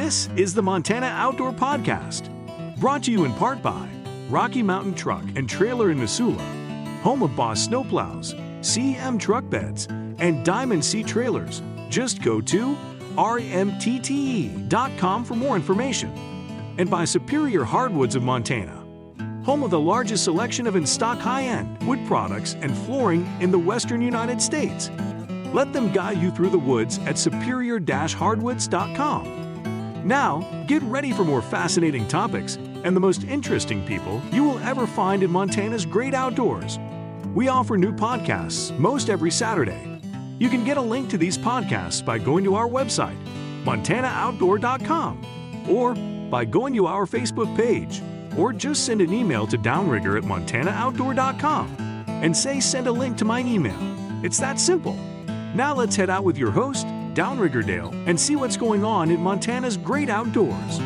This is the Montana Outdoor Podcast, brought to you in part by Rocky Mountain Truck and Trailer in Missoula, home of Boss Snowplows, CM Truck Beds, and Diamond Sea Trailers. Just go to rmtte.com for more information. And by Superior Hardwoods of Montana, home of the largest selection of in-stock high-end wood products and flooring in the western United States. Let them guide you through the woods at superior-hardwoods.com. Now, get ready for more fascinating topics and the most interesting people you will ever find in Montana's great outdoors. We offer new podcasts most every Saturday. You can get a link to these podcasts by going to our website, montanaoutdoor.com, or by going to our Facebook page, or just send an email to Downrigger at montanaoutdoor.com and say send a link to my email. It's that simple. Now let's head out with your host, Downrigger Dale, and see what's going on in Montana's great outdoors.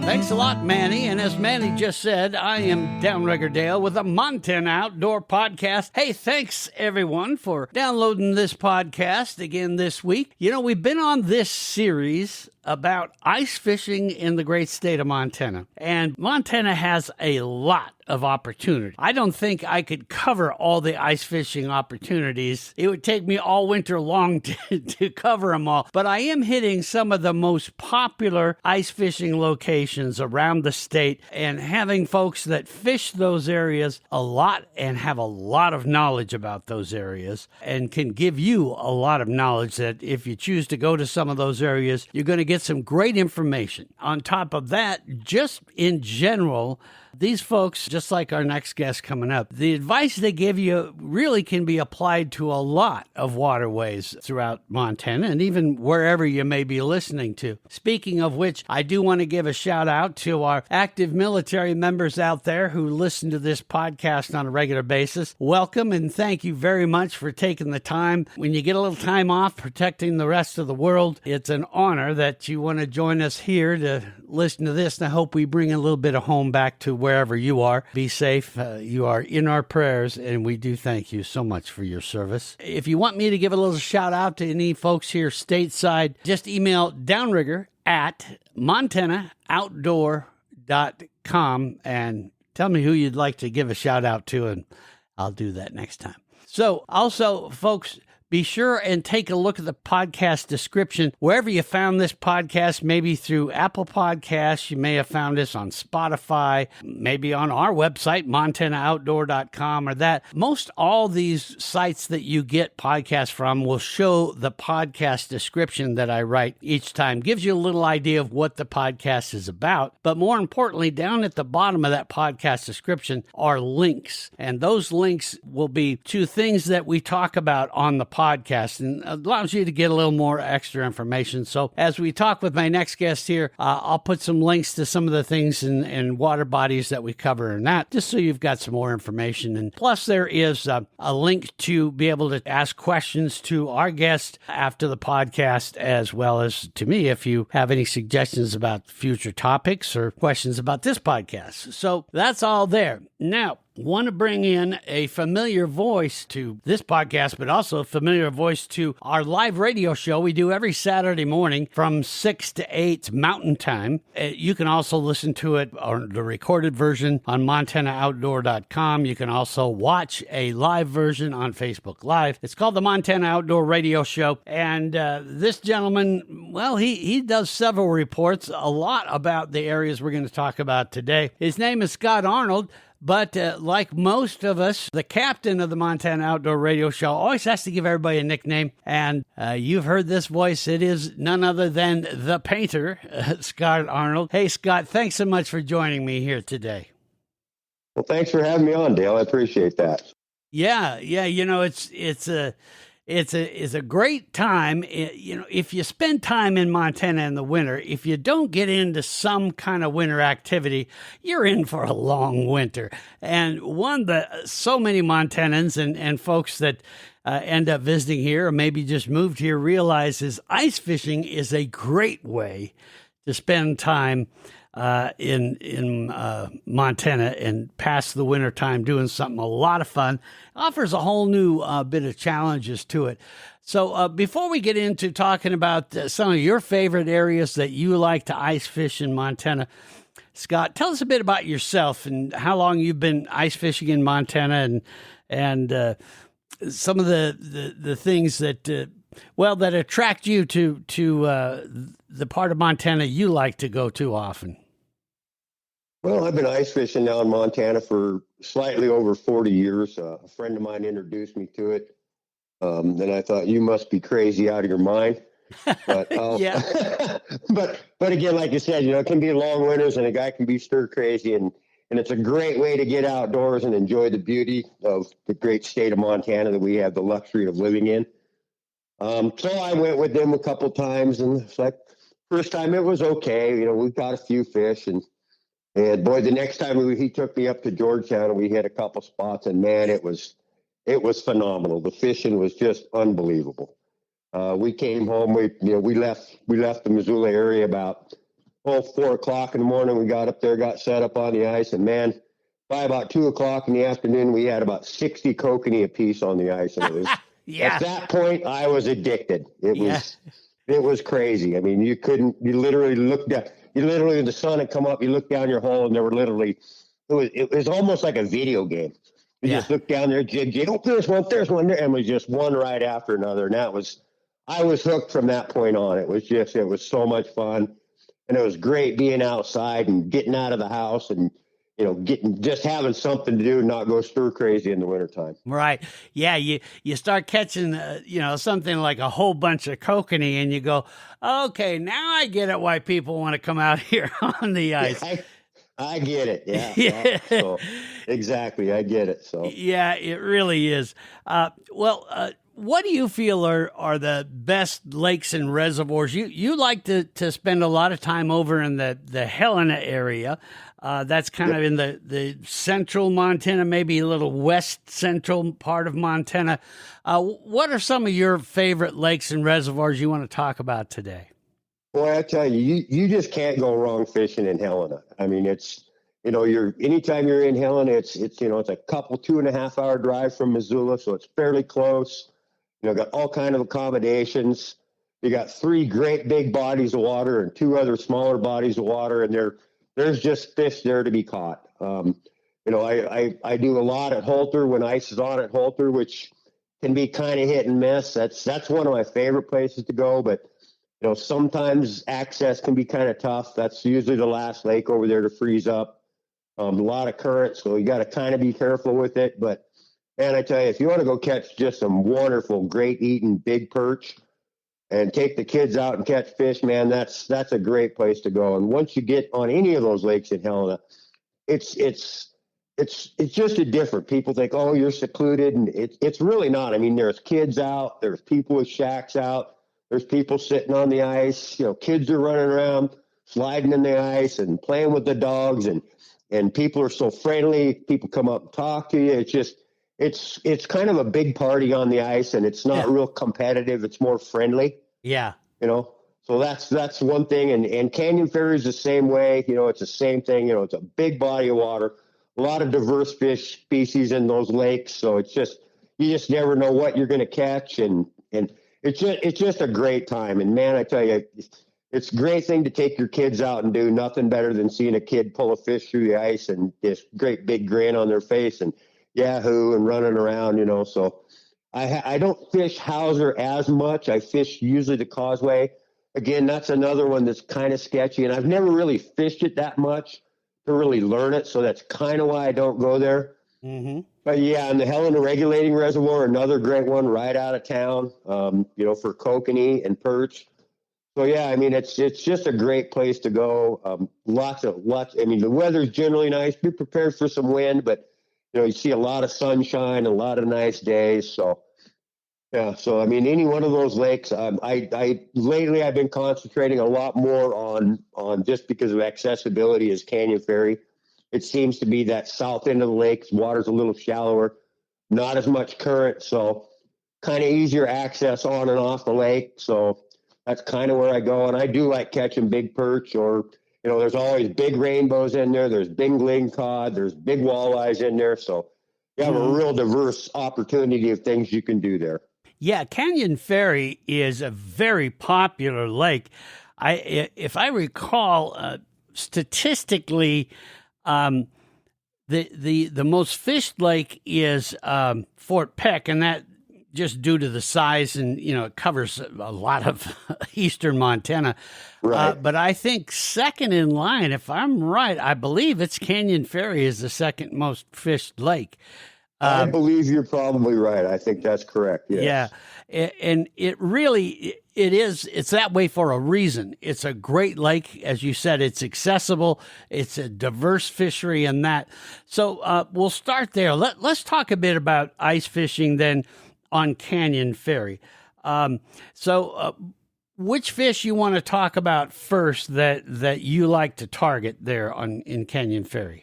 Thanks a lot, Manny. And as Manny just said, I am Downrigger Dale with a Montana Outdoor Podcast. Hey, thanks everyone for downloading this podcast again this week. You know, we've been on this series about ice fishing in the great state of Montana. And Montana has a lot of opportunity. I don't think I could cover all the ice fishing opportunities. It would take me all winter long to cover them all. But I am hitting some of the most popular ice fishing locations around the state and having folks that fish those areas a lot and have a lot of knowledge about those areas and can give you a lot of knowledge that if you choose to go to some of those areas, you're going to get some great information. On top of that, just in general, these folks, just like our next guest coming up, the advice they give you really can be applied to a lot of waterways throughout Montana and even wherever you may be listening to. Speaking of which, I do want to give a shout out to our active military members out there who listen to this podcast on a regular basis. Welcome and thank you very much for taking the time. When you get a little time off protecting the rest of the world, it's an honor that you want to join us here to listen to this. And I hope we bring a little bit of home back to wherever you are. Be safe. You are in our prayers, and we do thank you so much for your service. If you want me to give a little shout out to any folks here stateside, just email Downrigger at montanaoutdoor.com and tell me who you'd like to give a shout out to, and I'll do that next time. So also, folks, be sure and take a look at the podcast description. Wherever you found this podcast, maybe through Apple Podcasts, you may have found this on Spotify, maybe on our website, montanaoutdoor.com or that. Most all these sites that you get podcasts from will show the podcast description that I write each time. Gives you a little idea of what the podcast is about. But more importantly, down at the bottom of that podcast description are links. And those links will be to things that we talk about on the podcast and allows you to get a little more extra information. So as we talk with my next guest here, I'll put some links to some of the things and water bodies that we cover in that, just so you've got some more information. And plus there is a link to be able to ask questions to our guest after the podcast, as well as to me if you have any suggestions about future topics or questions about this podcast. So that's all there. Now, want to bring in a familiar voice to this podcast, but also a familiar voice to our live radio show we do every Saturday morning from 6 to 8 Mountain Time. You can also listen to it on the recorded version on montanaoutdoor.com. You can also watch a live version on Facebook Live. It's called the Montana Outdoor Radio Show. And this gentleman, well, he does several reports, a lot about the areas we're going to talk about today. His name is Scott Arnold. But like most of us, the captain of the Montana Outdoor Radio Show always has to give everybody a nickname. And you've heard this voice. It is none other than the painter, Scott Arnold. Hey, Scott, thanks so much for joining me here today. Well, thanks for having me on, Dale. I appreciate that. Yeah. You know, it's a great time. You know, if you spend time in Montana in the winter, if you don't get into some kind of winter activity, you're in for a long winter. And one that so many Montanans and folks that end up visiting here or maybe just moved here realize is ice fishing is a great way to spend time in Montana and pass the wintertime doing something a lot of fun. Offers a whole new bit of challenges to it. So before we get into talking about some of your favorite areas that you like to ice fish in Montana, Scott, tell us a bit about yourself and how long you've been ice fishing in Montana and some of the things that that attract you to the part of Montana you like to go to often. Well, I've been ice fishing now in Montana for slightly over 40 years. A friend of mine introduced me to it. Then I thought, you must be crazy out of your mind. But Yeah. but again, like you said, it can be long winters and a guy can be stir crazy, and it's a great way to get outdoors and enjoy the beauty of the great state of Montana that we have the luxury of living in. So I went with them a couple times, and it's like first time it was okay. We caught a few fish, and boy, the next time he took me up to Georgetown and we hit a couple spots, and man, it was phenomenal. The fishing was just unbelievable. We came home. We left the Missoula area about 4:00 in the morning. We got up there, got set up on the ice, and man, by about 2:00 in the afternoon, we had about 60 kokanee apiece on the ice, and it was at that point I was addicted. It was crazy. I mean, you literally looked down. The sun had come up. You looked down your hole, and there were literally it was almost like a video game. You just looked down there, jig. Oh, there's one there, and it was just one right after another. And I was hooked from that point on. It was so much fun, and it was great being outside and getting out of the house and just having something to do and not go stir crazy in the wintertime. Right. Yeah. You start catching, something like a whole bunch of kokanee and you go, okay, now I get it why people want to come out here on the ice. I get it. Yeah. So, exactly. I get it. So, yeah, it really is. What do you feel are the best lakes and reservoirs? You like to spend a lot of time over in the Helena area. That's kind of in the central Montana, maybe a little west central part of Montana. What are some of your favorite lakes and reservoirs you want to talk about today? Boy, I tell you just can't go wrong fishing in Helena. I mean, it's anytime you're in Helena, it's a couple 2.5 hour drive from Missoula, so it's fairly close. Got all kind of accommodations. You got 3 great big bodies of water and 2 other smaller bodies of water, and there's just fish there to be caught. I do a lot at Holter when ice is on at Holter, which can be kind of hit and miss. That's one of my favorite places to go, but sometimes access can be kind of tough. That's usually the last lake over there to freeze up. A lot of current, so you got to kind of be careful with it. But man, I tell you, if you want to go catch just some wonderful, great eating big perch and take the kids out and catch fish, man, that's a great place to go. And once you get on any of those lakes in Helena, it's just a different. People think, oh, you're secluded, and it's really not. I mean, there's kids out, there's people with shacks out, there's people sitting on the ice. Kids are running around, sliding in the ice and playing with the dogs, and people are so friendly. People come up and talk to you. It's kind of a big party on the ice, and it's not real competitive. It's more friendly. Yeah. So that's one thing. And Canyon Ferry is the same way. It's the same thing. It's a big body of water, a lot of diverse fish species in those lakes. So you just never know what you're going to catch. And it's just a great time. And man, I tell you, it's a great thing to take your kids out and do. Nothing better than seeing a kid pull a fish through the ice and this great big grin on their face and yahoo and running around, So I don't fish Hauser as much. I fish usually the Causeway. Again, that's another one that's kind of sketchy, and I've never really fished it that much to really learn it. So that's kind of why I don't go there. Mm-hmm. But yeah, and the Helena Regulating Reservoir, another great one right out of town, for Kokanee and Perch. So yeah, I mean, it's just a great place to go. Lots. I mean, the weather's generally nice. Be prepared for some wind, but you see a lot of sunshine, a lot of nice days. So yeah, so I mean, any one of those lakes. Lately I've been concentrating a lot more on just because of accessibility is Canyon Ferry. It seems to be that south end of the lake. Water's a little shallower, not as much current, so kind of easier access on and off the lake. So that's kind of where I go, and I do like catching big perch, or there's always big rainbows in there. There's big ling cod. There's big walleyes in there. So you have a real diverse opportunity of things you can do there. Yeah, Canyon Ferry is a very popular lake. If I recall, statistically, the most fished lake is Fort Peck, and that just due to the size and it covers a lot of eastern Montana. Right. But I think second in line, if I'm right, I believe it's Canyon Ferry is the second most fished lake. I believe you're probably right. I think that's correct. Yes. Yeah. And it's that way for a reason. It's a great lake. As you said, it's accessible. It's a diverse fishery and that. So we'll start there. Let's talk a bit about ice fishing then on Canyon Ferry. Which fish you want to talk about first that you like to target there in Canyon Ferry?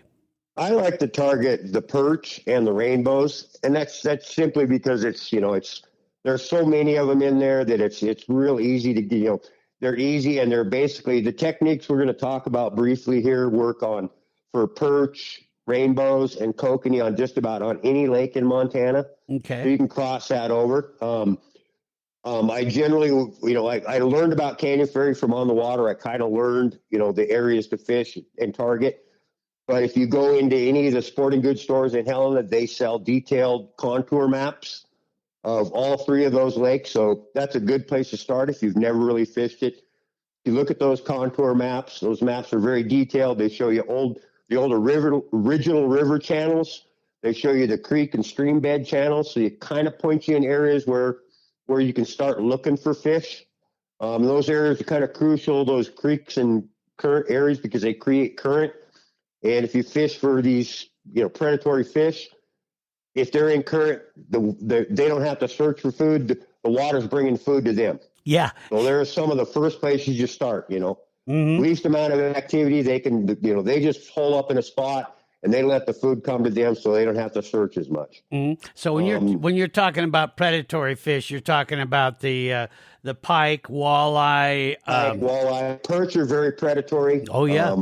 I like to target the perch and the rainbows, and that's simply because there's so many of them in there that it's real easy to they're easy, and they're basically the techniques we're going to talk about briefly here work on for perch, rainbows, and kokanee on just about on any lake in Montana. Okay, so you can cross that over. I generally, I learned about Canyon Ferry from on the water. I kind of learned, the areas to fish and target. But if you go into any of the sporting goods stores in Helena, they sell detailed contour maps of all three of those lakes. So that's a good place to start if you've never really fished it. If you look at those contour maps, those maps are very detailed. They show you the older original river channels. They show you the creek and stream bed channels. So you kind of point you in areas where you can start looking for fish. Those areas are kind of crucial, those creeks and current areas, because they create current. And if you fish for these, predatory fish, if they're in current, they don't have to search for food. The water's bringing food to them. Yeah. So there's some of the first places you start, least amount of activity. They can, they just hole up in a spot and they let the food come to them, so they don't have to search as much. Mm-hmm. So when you're talking about predatory fish, you're talking about the pike, walleye. Walleye, perch are very predatory. Oh yeah.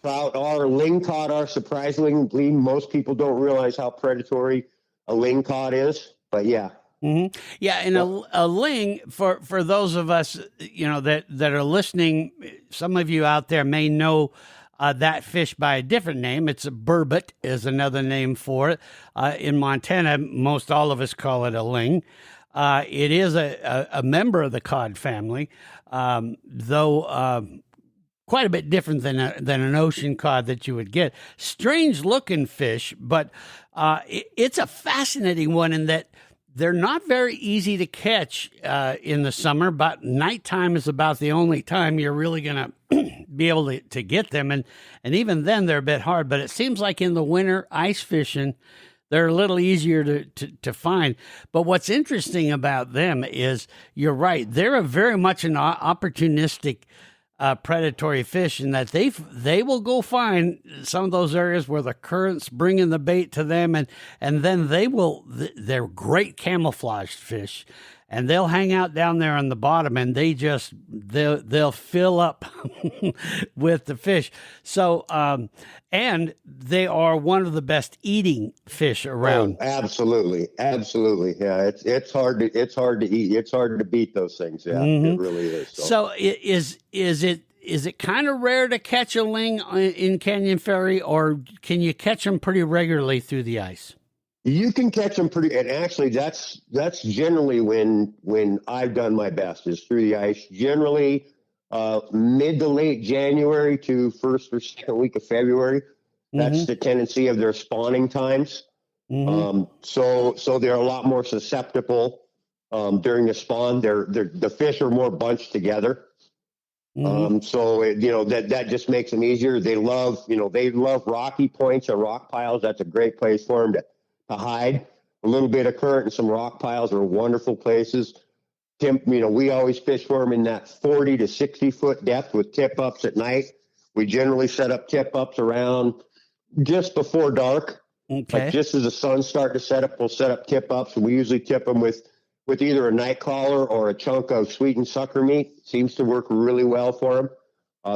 Trout are, ling cod are, surprisingly. Most people don't realize how predatory a ling cod is, but yeah. Mm-hmm. Yeah, and a ling, for those of us, that are listening, some of you out there may know that fish by a different name. It's a burbot is another name for it. In Montana, most all of us call it a ling. It is a member of the cod family, though quite a bit different than an ocean cod that you would get. Strange looking fish, but it's a fascinating one in that they're not very easy to catch in the summer, but nighttime is about the only time you're really going to be able to get them. And even then they're a bit hard, but it seems like in the winter ice fishing, they're a little easier to find. But what's interesting about them is, you're right, they're very much an opportunistic predatory fish, in that they will go find some of those areas where the current's bringing the bait to them, and then they're great camouflaged fish, and they'll hang out down there on the bottom, and they'll fill up with the fish. So and they are one of the best eating fish around. Oh, absolutely. Yeah, it's hard to eat. It's hard to beat those things. Yeah, It really is. So is it kind of rare to catch a ling in Canyon Ferry, or can you catch them pretty regularly through the ice? You can catch them and actually that's generally when I've done my best, is through the ice. Generally, mid to late January to first or second week of February. That's the tendency of their spawning times. So they're a lot more susceptible during the spawn. The fish are more bunched together. So that just makes them easier. They love rocky points or rock piles. That's a great place for them to hide. A little bit of current and some rock piles are wonderful places. We always fish for them in that 40 to 60 foot depth with tip ups at night. We generally set up tip ups around just before dark. Okay. Like just as the sun's starting to set up, we'll set up tip ups, and we usually tip them with either a night crawler or a chunk of sweetened sucker meat. Seems to work really well for them.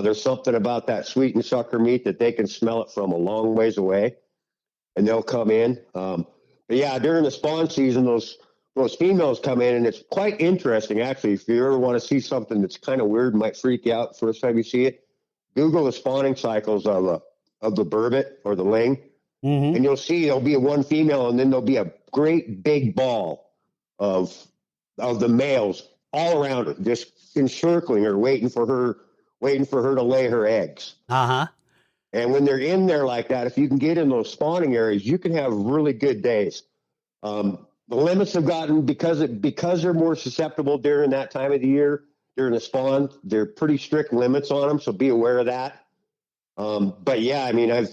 There's something about that sweet and sucker meat that they can smell it from a long ways away, and they'll come in. But yeah, during the spawn season, those females come in, and it's quite interesting, actually. If you ever want to see something that's kind of weird, might freak you out the first time you see it, Google the spawning cycles of the Burbot or the Ling, and you'll see there'll be one female, and then there'll be a great big ball of the males all around her, just encircling her, waiting for her to lay her eggs. And when they're in there like that, if you can get in those spawning areas, you can have really good days. The limits have gotten, because they're more susceptible during that time of the year, during the spawn, they're pretty strict limits on them, so be aware of that. But yeah, I mean,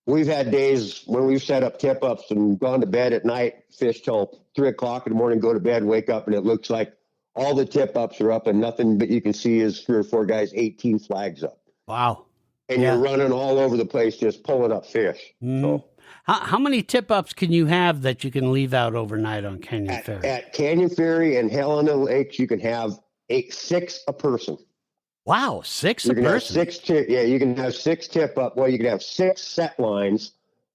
we've had days when we've set up tip-ups and gone to bed at night, fish till 3 o'clock in the morning, go to bed, wake up, and it looks like all the tip-ups are up and nothing but you can see is 3 or 4 guys, 18 flags up. Wow. And you're running all over the place just pulling up fish. So, how many tip-ups can you have that you can leave out overnight on Canyon Ferry? At Canyon Ferry and Helena Lakes, you can have 6 a person. Wow, 6 You a can have person. 6 you can have 6 tip-up. Well, you can have 6 set lines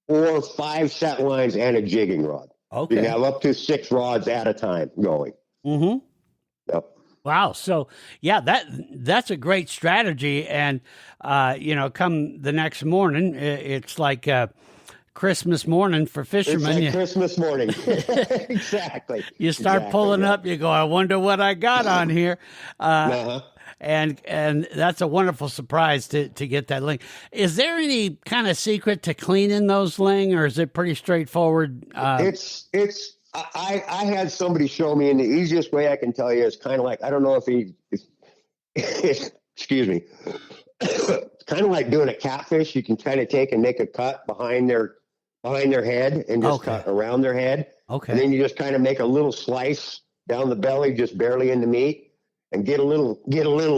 or 5 set lines and a jigging rod. Okay. You can have up to 6 rods at a time going. Yep. Wow. So yeah, that's a great strategy. And, come the next morning, it's like Christmas morning for fishermen. It's like Christmas morning. Exactly. You start pulling up, you go, I wonder what I got on here. And that's a wonderful surprise to get that Ling. Is there any kind of secret to cleaning those Ling, or is it pretty straightforward? I had somebody show me, and the easiest way I can tell you is kind of like, I don't know excuse me. It's kind of like doing a catfish. You can kind of take and make a cut behind their head and just cut around their head. Okay. And then you just kind of make a little slice down the belly, just barely in the meat, and get a little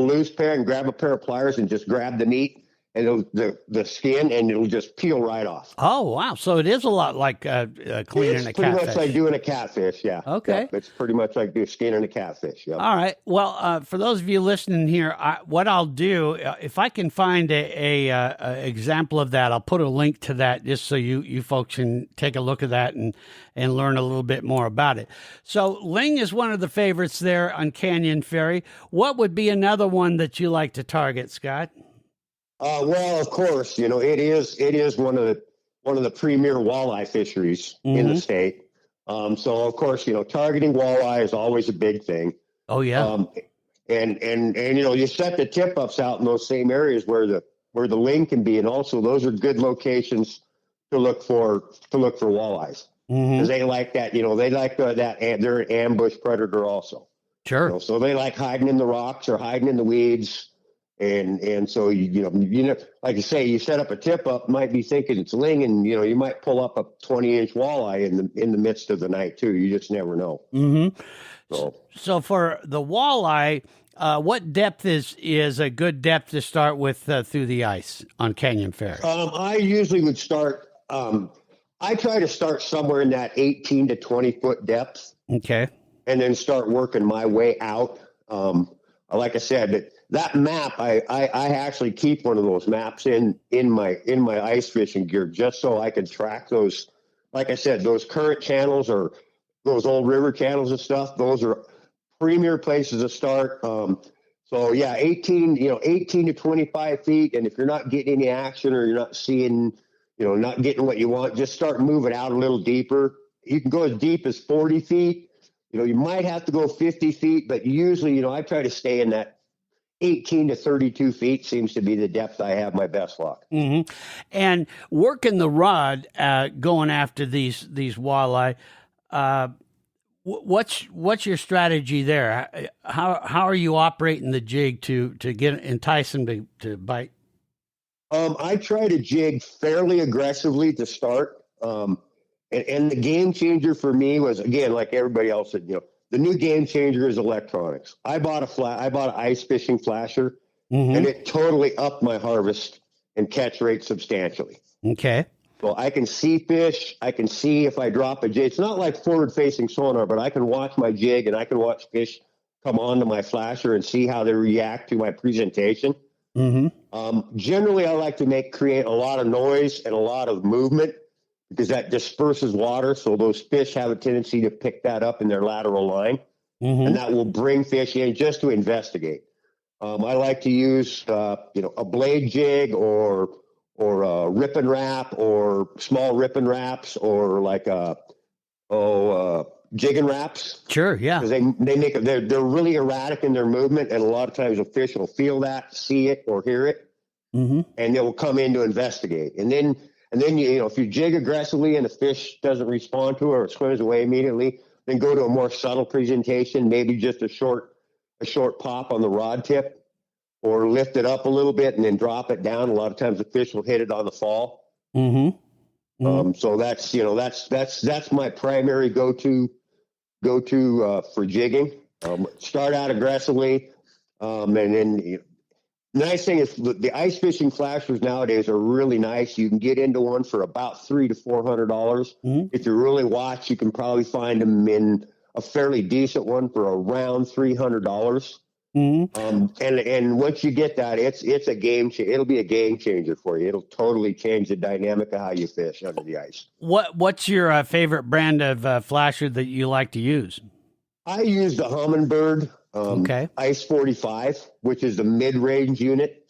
loose pair and grab a pair of pliers and just grab the meat and the skin, and it'll just peel right off. Oh, wow. So it is a lot like cleaning a catfish. It's pretty much like doing a catfish, yeah. Okay. Yep. It's pretty much like skinning a catfish, yeah. All right. Well, for those of you listening here, what I'll do, if I can find a example of that, I'll put a link to that just so you folks can take a look at that and learn a little bit more about it. So Ling is one of the favorites there on Canyon Ferry. What would be another one that you like to target, Scott? Well, of course, it is one of the premier walleye fisheries in the state. So of course, targeting walleye is always a big thing. Oh yeah. And you set the tip ups out in those same areas where the Ling can be, and also those are good locations to look for walleyes, because they like that. They like that. They're an ambush predator also. Sure. So they like hiding in the rocks or hiding in the weeds. And so, like you say, you set up a tip up, might be thinking it's Ling, and, you might pull up a 20-inch walleye in the midst of the night too. You just never know. So for the walleye, what depth is a good depth to start with through the ice on Canyon Ferry? I usually would start, I try to start somewhere in that 18 to 20 foot depth. Okay. And then start working my way out. Like I said, that map, I actually keep one of those maps in my ice fishing gear, just so I can track those. Like I said, those current channels or those old river channels and stuff. Those are premier places to start. So yeah, 18 to 25 feet. And if you're not getting any action or you're not seeing, not getting what you want, just start moving out a little deeper. You can go as deep as 40 feet. You might have to go 50 feet, but usually, I try to stay in that 18 to 32 feet seems to be the depth I have my best luck. And working the rod, going after these walleye, what's your strategy there? How are you operating the jig to entice them to bite? I try to jig fairly aggressively to start. And the game changer for me was, again, like everybody else said, the new game changer is electronics. I bought an ice fishing flasher, and it totally upped my harvest and catch rate substantially. Okay. So I can see fish. I can see if I drop a jig. It's not like forward-facing sonar, but I can watch my jig and I can watch fish come onto my flasher and see how they react to my presentation. Generally, I like to create a lot of noise and a lot of movement because that disperses water. So those fish have a tendency to pick that up in their lateral line, and that will bring fish in just to investigate. I like to use, a blade jig or a rip and wrap or small rip and wraps or like jig and wraps. Sure, yeah. Because they're really erratic in their movement, and a lot of times a fish will feel that, see it, or hear it, and they will come in to investigate. And then if you jig aggressively and the fish doesn't respond to it or it swims away immediately, then go to a more subtle presentation, maybe just a short pop on the rod tip, or lift it up a little bit and then drop it down. A lot of times the fish will hit it on the fall. So that's my primary go-to for jigging. Start out aggressively, and then nice thing is the ice fishing flashers nowadays are really nice. You can get into one for about $300 to $400. If you really watch, you can probably find them in a fairly decent one for around $300. And once you get that, it's a game changer. It'll be a game changer for you. It'll totally change the dynamic of how you fish under the ice. What's your favorite brand of flasher that you like to use? I use the Humminbird Ice 45, which is the mid-range unit.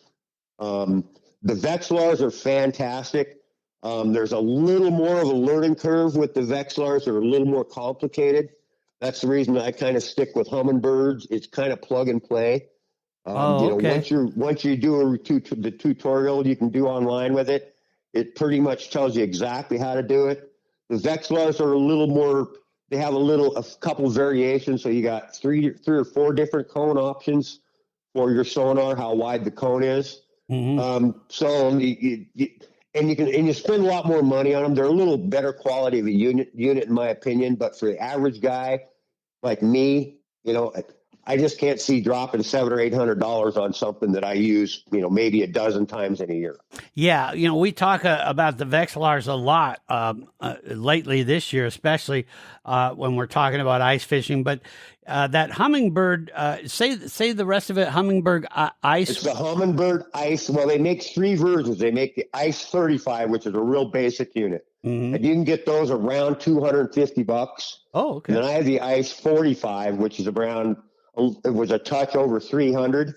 The Vexilars are fantastic. There's a little more of a learning curve with the Vexilars. They're a little more complicated. That's the reason I kind of stick with Humminbirds. It's kind of plug and play. Once you do the tutorial you can do online with it, it pretty much tells you exactly how to do it. The Vexilars are a little more. They have a couple variations. So you got three or four different cone options for your sonar, how wide the cone is. You spend a lot more money on them. They're a little better quality of a unit in my opinion, but for the average guy like me, I just can't see dropping $700 or $800 on something that I use, maybe a dozen times in a year. Yeah, we talk about the Vexilars a lot lately this year, especially when we're talking about ice fishing. But that Humminbird, say the rest of it, Humminbird Ice. It's the Humminbird Ice. Well, they make three versions. They make the Ice 35, which is a real basic unit. And you can get those around $250. Oh, okay. And then I have the Ice 45, which is around. It was a touch over 300.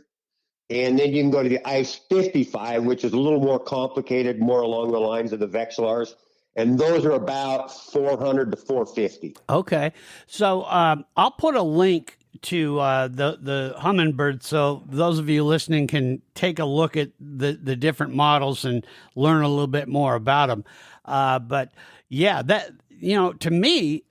And then you can go to the Ice 55, which is a little more complicated, more along the lines of the Vexilars. And those are about $400 to $450. Okay. So I'll put a link to the Humminbird so those of you listening can take a look at the different models and learn a little bit more about them. But yeah, that, to me,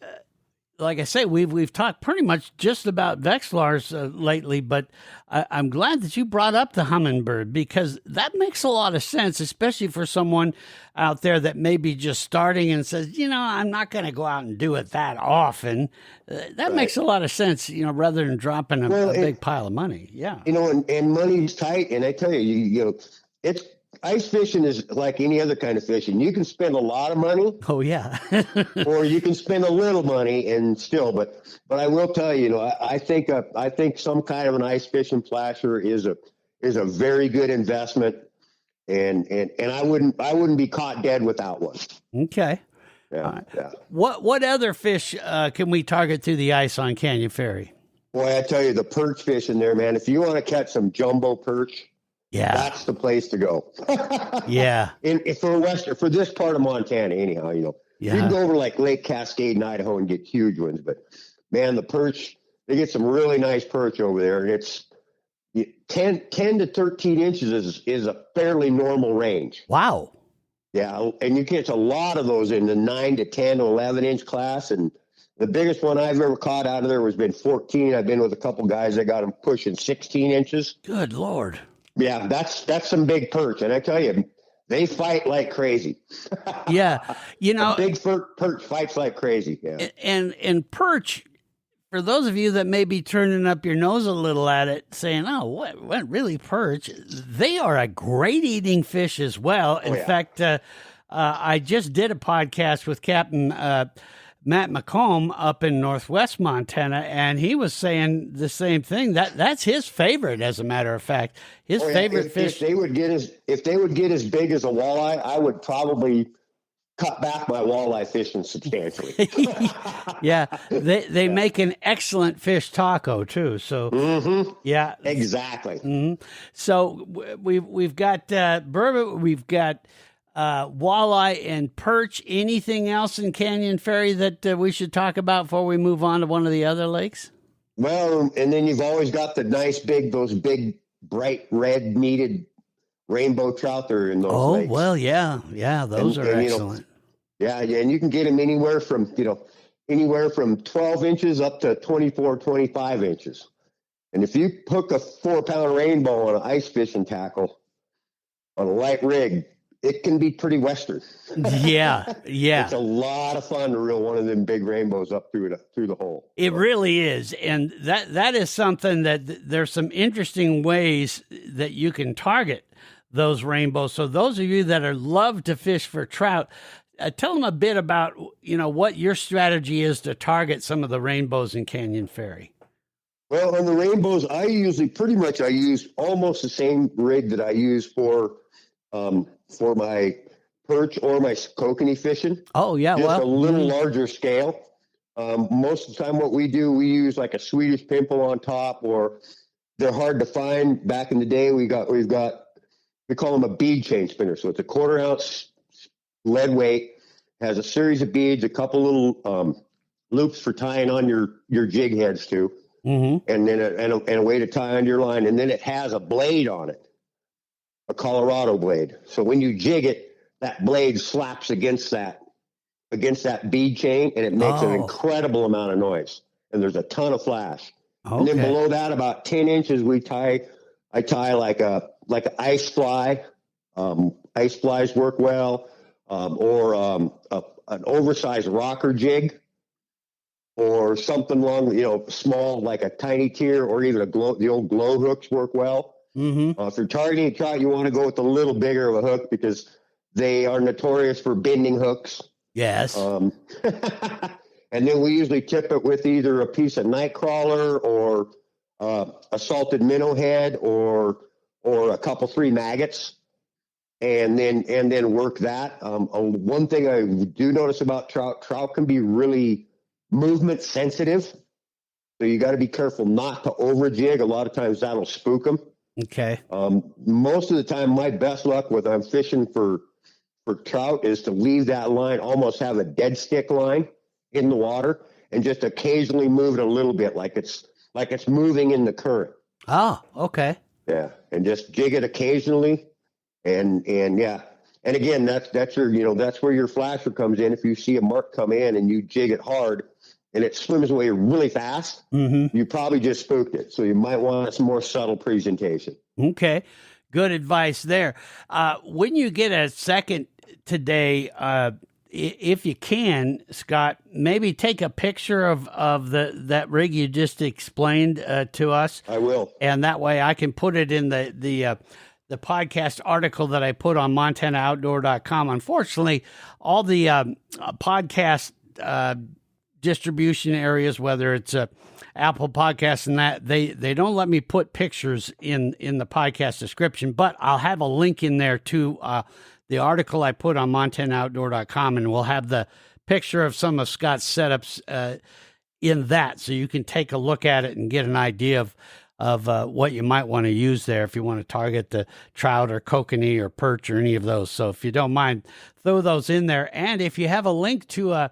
like I say, we've talked pretty much just about Vexilars lately, but I'm glad that you brought up the Humminbird because that makes a lot of sense, especially for someone out there that may be just starting and says, I'm not going to go out and do it that often. That makes a lot of sense, rather than dropping a big pile of money. Yeah. And money's tight. And I tell you, it's ice fishing is like any other kind of fishing. You can spend a lot of money. Oh yeah. or you can spend a little money and still, but I will tell you, I think some kind of an ice fishing flasher is a very good investment. And I wouldn't be caught dead without one. Okay. Yeah. Yeah. What other fish can we target through the ice on Canyon Ferry? Boy, I tell you, the perch fishing there, man. If you want to catch some jumbo perch, yeah, that's the place to go. Yeah. For this part of Montana, anyhow, you can go over like Lake Cascade in Idaho and get huge ones, but man, the perch, they get some really nice perch over there, and it's 10 to 13 inches is a fairly normal range. Wow. Yeah, and you catch a lot of those in the 9 to 10 to 11 inch class, and the biggest one I've ever caught out of there has been 14. I've been with a couple guys that got them pushing 16 inches. Good Lord. Yeah, that's some big perch, and I tell you, they fight like crazy. Yeah, a big perch fights like crazy. Yeah, and perch, for those of you that may be turning up your nose a little at it, saying, "Oh, what really perch?" They are a great eating fish as well. In fact, I just did a podcast with Captain Matt McComb up in Northwest Montana, and he was saying the same thing. That's his favorite, as a matter of fact. His favorite fish. If they would get as big as a walleye, I would probably cut back my walleye fishing substantially. Yeah, they make an excellent fish taco too. So yeah, exactly. So we've got Burbot, we've got walleye and perch. Anything else in Canyon Ferry that we should talk about before we move on to one of the other lakes? Well, and then you've always got the those big, bright red meated rainbow trout there in those lakes. Well, yeah, those are excellent. And you can get them anywhere from 12 inches up to 24, 25 inches. And if you hook a 4-pound rainbow on an ice fishing tackle on a light rig, it can be pretty western. Yeah. It's a lot of fun to reel one of them big rainbows up through the hole. It really is. And that is something that there's some interesting ways that you can target those rainbows. So those of you that love to fish for trout, tell them a bit about, what your strategy is to target some of the rainbows in Canyon Ferry. Well, on the rainbows, I use almost the same rig that I use for my perch or my kokanee fishing. Oh, yeah. Just a little larger scale. Most of the time what we do, we use like a Swedish pimple on top, or they're hard to find. Back in the day, we call them a bead chain spinner. So it's a 1/4 ounce lead weight, has a series of beads, a couple little loops for tying on your jig heads to, and then a way to tie on your line. And then it has a blade on it, a Colorado blade. So when you jig it, that blade slaps against that bead chain, and it makes an incredible amount of noise. And there's a ton of flash. Okay. And then below that, about 10 inches, I tie like an ice fly. Ice flies work well, or an oversized rocker jig, or something long, small, like a tiny tier, or even the old glow hooks work well. If you're targeting trout, you want to go with a little bigger of a hook because they are notorious for bending hooks. Yes. And then we usually tip it with either a piece of night crawler or a salted minnow head or a couple 3 maggots, and then work that. One thing I do notice about trout can be really movement sensitive, so you got to be careful not to over jig. A lot of times that'll spook them. Okay. Most of the time, my best luck with I'm fishing for trout is to leave that line, almost have a dead stick line in the water, and just occasionally move it a little bit, like it's moving in the current. Oh, okay. Yeah, and just jig it occasionally, and yeah, and again, that's where your flasher comes in. If you see a mark come in and you jig it hard, and it swims away really fast, you probably just spooked it. So you might want some more subtle presentation. Okay. Good advice there. When you get a second today, if you can, Scott, maybe take a picture of that rig you just explained to us. I will. And that way I can put it in the podcast article that I put on MontanaOutdoor.com. Unfortunately, all the podcast distribution areas, whether it's Apple Podcasts and that, they don't let me put pictures in the podcast description, but I'll have a link in there to the article I put on MontanaOutdoor.com, and we'll have the picture of some of Scott's setups in that, so you can take a look at it and get an idea of what you might want to use there if you want to target the trout or kokanee or perch or any of those. So if you don't mind, throw those in there. And if you have a link to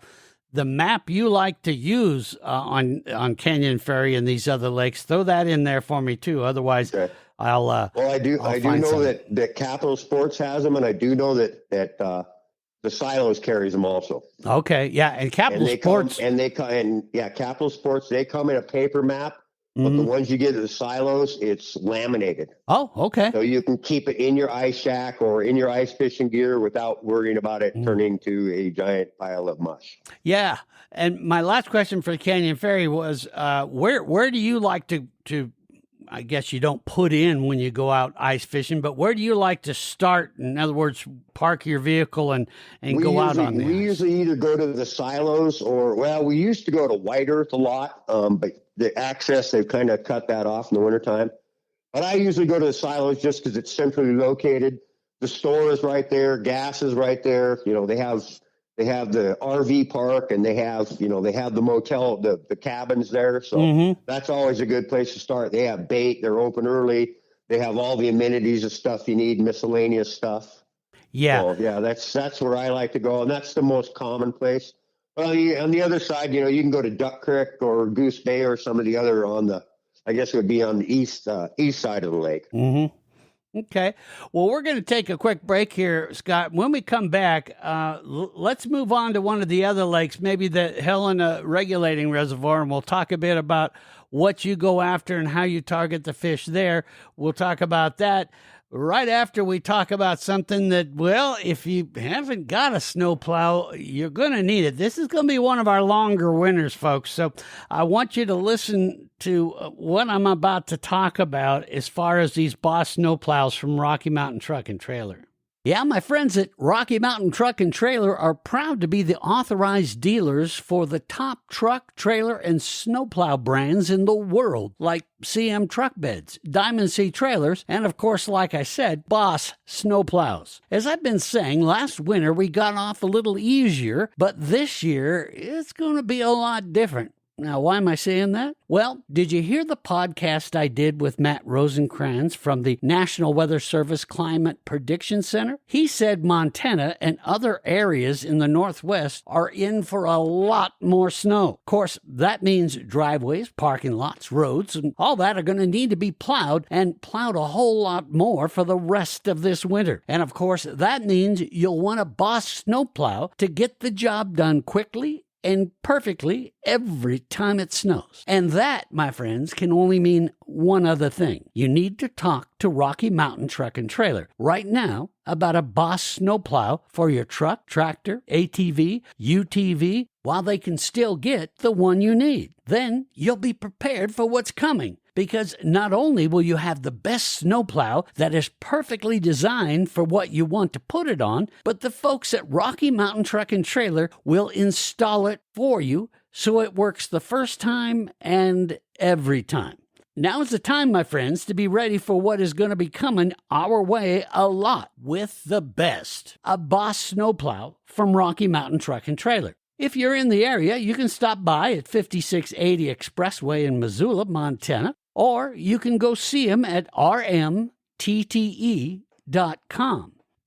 the map you like to use on Canyon Ferry and these other lakes, throw that in there for me too. Otherwise, okay. I do know that Capital Sports has them, and I do know that the Silos carries them also. Okay, yeah, and Capital Sports Capital Sports, they come in a paper map, but the ones you get at the Silos, it's laminated. Oh, okay. So you can keep it in your ice shack or in your ice fishing gear without worrying about it turning to a giant pile of mush. Yeah, and my last question for Canyon Ferry was, where do you like to I guess you don't put in when you go out ice fishing, but where do you like to start? In other words, park your vehicle and go out on the We ice? usually either go to the silos or, well, we used to go to White Earth a lot, but the access, they've kind of cut that off in the wintertime. But I usually go to the silos just because it's centrally located. The store is right there. Gas is right there. You know, they have the RV park, and they have the motel, the cabins there. So that's always a good place to start. They have bait. They're open early. They have all the amenities of stuff you need, miscellaneous stuff. Yeah. So, yeah, that's where I like to go, and that's the most common place. Well, on the other side, you know, you can go to Duck Creek or Goose Bay or some of the other I guess it would be on the east side of the lake. Okay. Well, we're going to take a quick break here, Scott. When we come back, let's move on to one of the other lakes, maybe the Helena regulating reservoir, and we'll talk a bit about what you go after and how you target the fish there. We'll talk about that right after we talk about something that, well, if you haven't got a snowplow, you're going to need it. This is going to be one of our longer winters, folks. So I want you to listen to what I'm about to talk about as far as these Boss snowplows from Rocky Mountain Truck and Trailer. Yeah, my friends at Rocky Mountain Truck and Trailer are proud to be the authorized dealers for the top truck, trailer, and snowplow brands in the world, like CM Truck Beds, Diamond C Trailers, and of course, like I said, Boss snowplows. As I've been saying, last winter we got off a little easier, but this year it's going to be a lot different. Now, why am I saying that? Well, did you hear the podcast I did with Matt Rosencrans from the National Weather Service Climate Prediction Center? He said Montana and other areas in the Northwest are in for a lot more snow. Of course, that means driveways, parking lots, roads, and all that are going to need to be plowed, and plowed a whole lot more for the rest of this winter. And of course, that means you'll want a Boss snowplow to get the job done quickly and perfectly every time it snows. And that, my friends, can only mean one other thing. You need to talk to Rocky Mountain Truck and Trailer right now about a Boss snowplow for your truck, tractor, ATV, UTV, while they can still get the one you need. Then you'll be prepared for what's coming. Because not only will you have the best snowplow that is perfectly designed for what you want to put it on, but the folks at Rocky Mountain Truck and Trailer will install it for you so it works the first time and every time. Now is the time, my friends, to be ready for what is going to be coming our way a lot with the best. A Boss snowplow from Rocky Mountain Truck and Trailer. If you're in the area, you can stop by at 5680 Expressway in Missoula, Montana, or you can go see them at rmtte.com.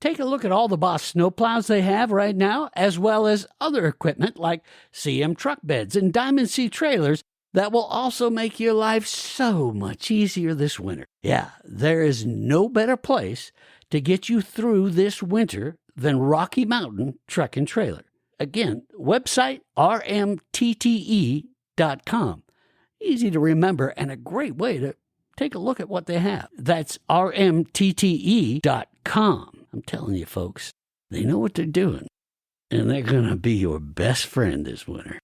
Take a look at all the Boss snowplows they have right now, as well as other equipment like CM Truck Beds and Diamond C Trailers that will also make your life so much easier this winter. Yeah, there is no better place to get you through this winter than Rocky Mountain Truck and Trailer. Again, website rmtte.com. Easy to remember and a great way to take a look at what they have. That's rmtte.com. I'm telling you, folks, they know what they're doing, and they're going to be your best friend this winter.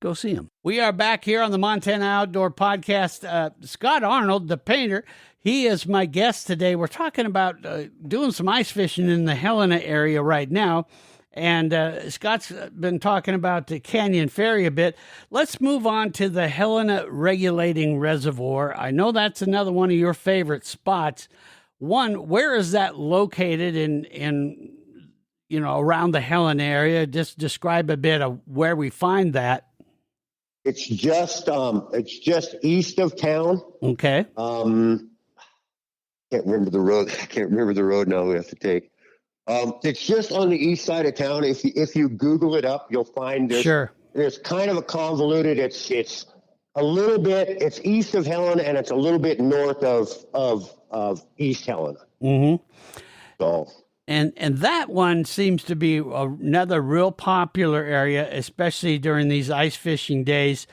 Go see them. We are back here on the Montana Outdoor Podcast. Scott Arnold, the painter, he is my guest today. We're talking about doing some ice fishing in the Helena area right now. And Scott's been talking about the Canyon Ferry a bit. Let's move on to the Helena Regulating Reservoir. I know that's another one of your favorite spots. One, where is that located in around the Helena area? Just describe a bit of where we find that. It's just east of town. Okay. Can't remember the road. I can't remember the road now we have to take. It's just on the east side of town. If you Google it up, you'll find this. Sure. There's kind of a convoluted. It's a little bit. It's east of Helena, and it's a little bit north of East Helena. Mm-hmm. So. And that one seems to be another real popular area, especially during these ice fishing days.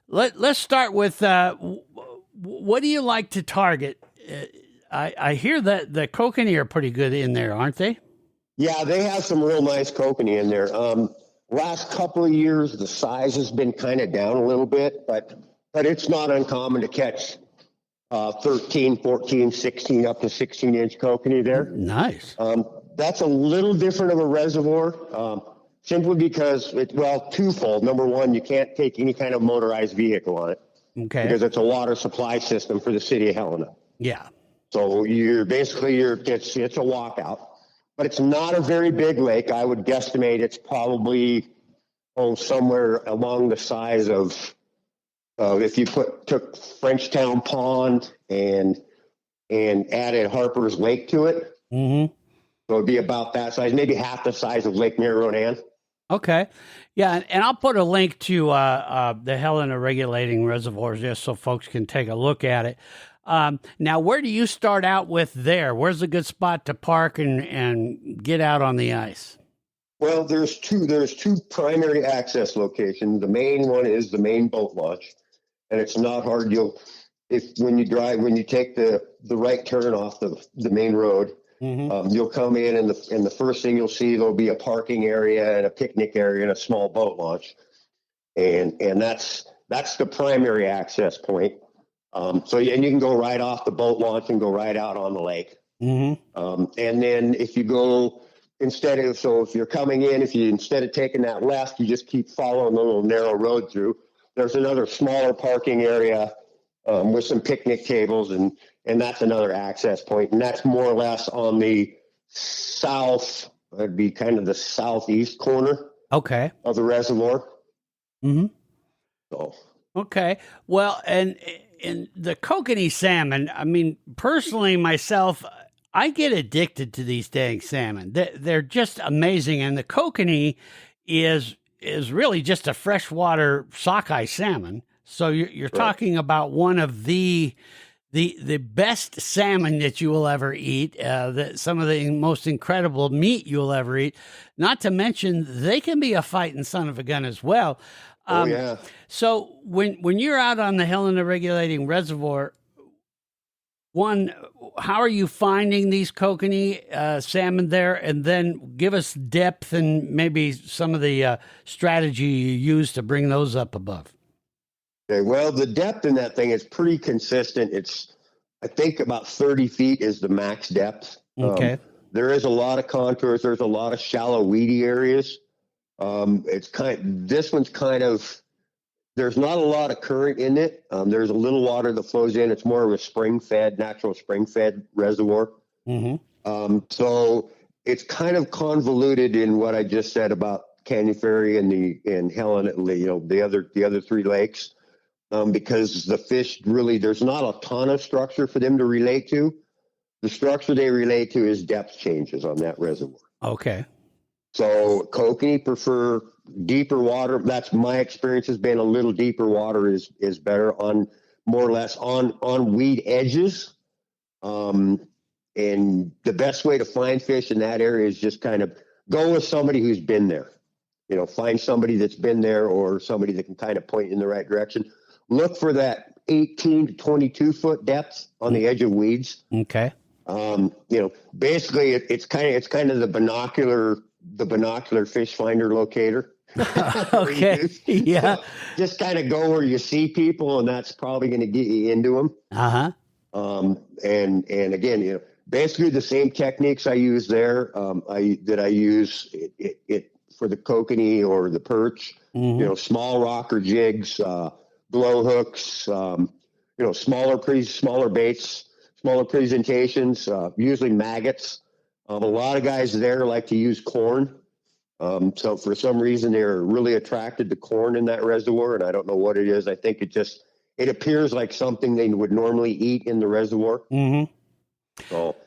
Let's start with what do you like to target? I hear that the Kokanee are pretty good in there, aren't they? Yeah, they have some real nice Kokanee in there. Last couple of years, the size has been kind of down a little bit, but it's not uncommon to catch 13, 14, 16, up to 16-inch kokanee there. Nice. That's a little different of a reservoir, simply because twofold. Number one, you can't take any kind of motorized vehicle on it. Okay. Because it's a water supply system for the city of Helena. Yeah. So it's a walkout, but it's not a very big lake. I would guesstimate it's probably somewhere along the size of if you took Frenchtown Pond and added Harper's Lake to it. Mm-hmm. So it'd be about that size, maybe half the size of Lake Marironan. Okay. Yeah, and I'll put a link to the Helena regulating reservoirs just so folks can take a look at it. Now, where do you start out with there? Where's a good spot to park and get out on the ice? Well, there's two primary access locations. The main one is the main boat launch, and it's not hard. When you take the right turn off the main road, you'll come in, and the first thing you'll see, there'll be a parking area and a picnic area and a small boat launch, and that's the primary access point. And you can go right off the boat launch and go right out on the lake. And then if you go if you're coming in, instead of taking that left, you just keep following the little narrow road through. There's another smaller parking area with some picnic tables, and that's another access point. And that's more or less on the south, it'd be kind of the southeast corner of the reservoir. So. Okay. Well, and in the kokanee salmon, I mean, personally, myself, I get addicted to these dang salmon. They're just amazing. And the kokanee is really just a freshwater sockeye salmon. So you're talking about one of the best salmon that you will ever eat, some of the most incredible meat you'll ever eat. Not to mention, they can be a fighting son of a gun as well. So when you're out on the Helena regulating reservoir, how are you finding these kokanee salmon there? And then give us depth and maybe some of the strategy you use to bring those up above. Okay, well, the depth in that thing is pretty consistent. I think about 30 feet is the max depth. Okay. There is a lot of contours. There's a lot of shallow, weedy areas. This one's there's not a lot of current in it. There's a little water that flows in. It's more of a natural spring-fed reservoir. So it's kind of convoluted in what I just said about Canyon Ferry and Helena, the other three lakes, because the fish really, there's not a ton of structure for them to relate to. The structure they relate to is depth changes on that reservoir. Okay. So kokanee prefer deeper water. That's my experience has been a little deeper water is better on more or less on weed edges. And the best way to find fish in that area is just kind of go with somebody who's been there. Find somebody that's been there or somebody that can kind of point in the right direction. Look for that 18 to 22 foot depth on the edge of weeds. Okay. Basically it's kind of the binocular fish finder locator. Okay. Yeah. So just kind of go where you see people, and that's probably going to get you into them. And again, basically the same techniques I use there, I use it for the kokanee or the perch. Small rocker jigs, blow hooks, smaller baits, smaller presentations, usually maggots. A lot of guys there like to use corn. So for some reason, they're really attracted to corn in that reservoir, and I don't know what it is. I think it appears like something they would normally eat in the reservoir.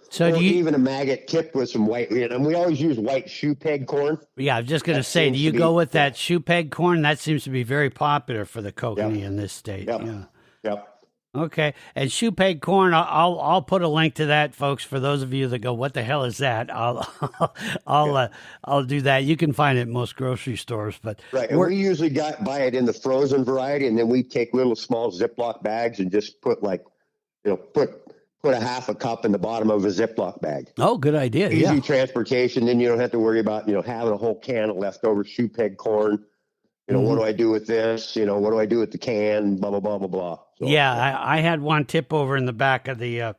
So do you, even a maggot tipped with some white, and we always use white shoe peg corn. Yeah, I was just going to say, do you go with that shoe peg corn? That seems to be very popular for the kokanee in this state. Yep. Okay, and shoe peg corn, I'll put a link to that, folks, for those of you that go, what the hell is that? I'll do that. You can find it at most grocery stores, but right. And we usually buy it in the frozen variety, and then we take little small Ziploc bags and just put put a half a cup in the bottom of a Ziploc bag. Oh, good idea. Easy transportation. Then you don't have to worry about having a whole can of leftover shoe peg corn. What do I do with this? What do I do with the can? Blah, blah, blah, blah, blah. So, Yeah, I had one tip over in the back of the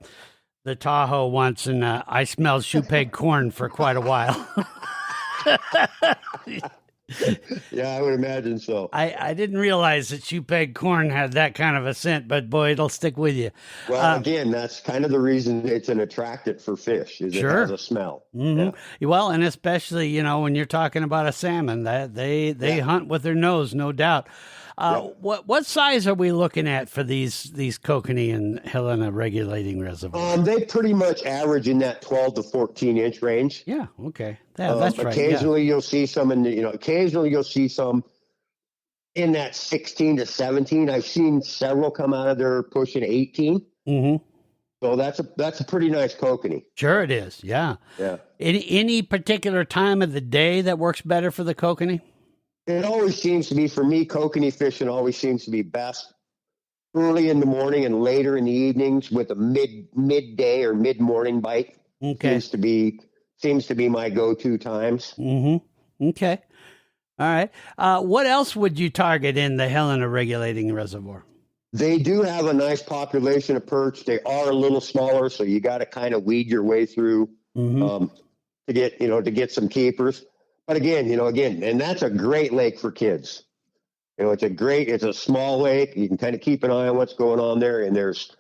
Tahoe once, and I smelled shoe peg corn for quite a while. Yeah, I would imagine so. I didn't realize that shoe peg corn had that kind of a scent, but boy, it'll stick with you. Well, again, that's kind of the reason it's an attractant for fish, is Sure. it has a smell. Mm-hmm. Yeah. Well, and especially, when you're talking about a salmon, that they hunt with their nose, no doubt. What size are we looking at for these Kokanee and Helena regulating reservoirs? They pretty much average in that 12 to 14 inch range. Yeah, okay. That's right. Occasionally you'll see some occasionally you'll see some in that 16 to 17. I've seen several come out of there pushing 18. Mm-hmm. So that's a pretty nice kokanee. Sure it is. Yeah. Yeah. Any particular time of the day that works better for the kokanee? It always seems to be, for me, kokanee fishing always seems to be best early in the morning and later in the evenings with a midday or mid-morning bite. Okay. Seems to be my go-to times. Mm-hmm. Okay. All right. What else would you target in the Helena regulating reservoir? They do have a nice population of perch. They are a little smaller, so you got to kind of weed your way through to get some keepers. But again, and that's a great lake for kids. It's a small lake. You can kind of keep an eye on what's going on there, and there's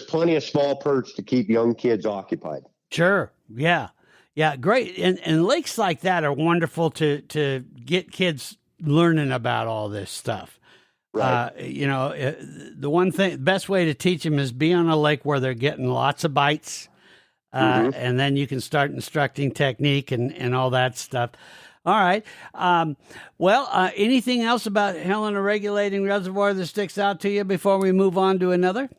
plenty of small perch to keep young kids occupied. Sure. Yeah. Yeah. Great. And lakes like that are wonderful to get kids learning about all this stuff. Right. The best way to teach them is be on a lake where they're getting lots of bites. And then you can start instructing technique and all that stuff. All right. Anything else about Helena regulating reservoir that sticks out to you before we move on to another?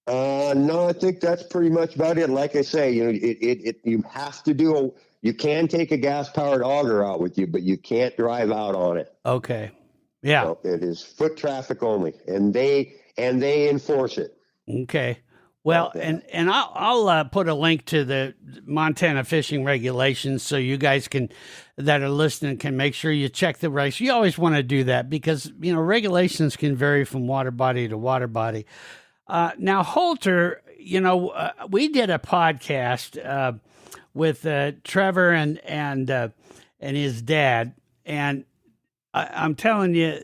No, I think that's pretty much about it. Like I say, you have to you can take a gas powered auger out with you, but you can't drive out on it. Okay. Yeah. So it is foot traffic only, and they enforce it. Okay. Well, and I'll put a link to the Montana fishing regulations so you guys that are listening can make sure you check the regs. You always want to do that because, regulations can vary from water body to water body. Now, Holter, we did a podcast with Trevor and his dad, and I'm telling you,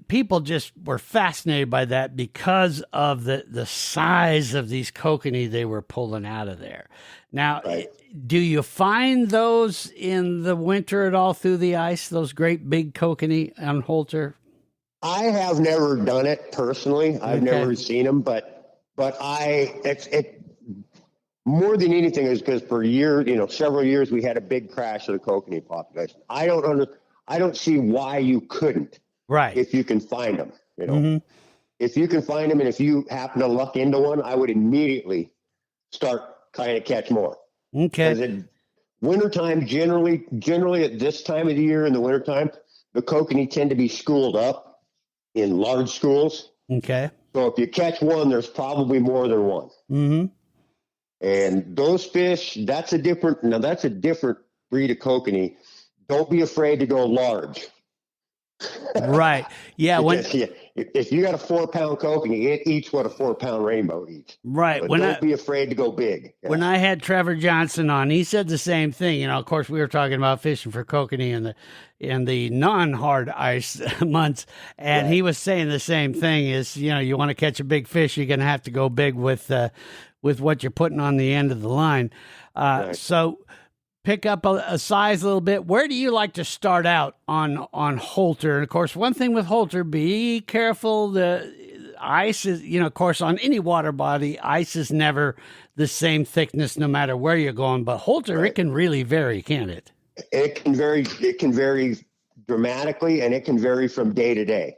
people just were fascinated by that because of the size of these kokanee they were pulling out of there. Now, right. Do you find those in the winter at all through the ice, those great big kokanee on Holter? I have never done it personally. I've never seen them, but it more than anything is because for several years we had a big crash of the kokanee population. I don't see why you couldn't. Right. If you can find them, if you can find them, and if you happen to luck into one, I would immediately start trying to catch more. Okay. Because in wintertime, generally at this time of the year in the wintertime, the kokanee tend to be schooled up in large schools. Okay. So if you catch one, there's probably more than one. Mm-hmm. And those fish, that's a different breed of kokanee. Don't be afraid to go large. Right. Yeah. If you got a 4-pound kokanee, it eats what a 4-pound rainbow eats. Right. But don't be afraid to go big. Yeah. When I had Trevor Johnson on, he said the same thing. Of course, we were talking about fishing for kokanee in the non-hard ice months, and right. He was saying the same thing. Is you want to catch a big fish, you're going to have to go big with what you're putting on the end of the line. Right. So. Pick up a size a little bit. Where do you like to start out on Holter? And of course, one thing with Holter, be careful. The ice is, of course, on any water body, ice is never the same thickness no matter where you're going. But Holter, right. It can really vary, can't it? It can vary dramatically, and it can vary from day to day.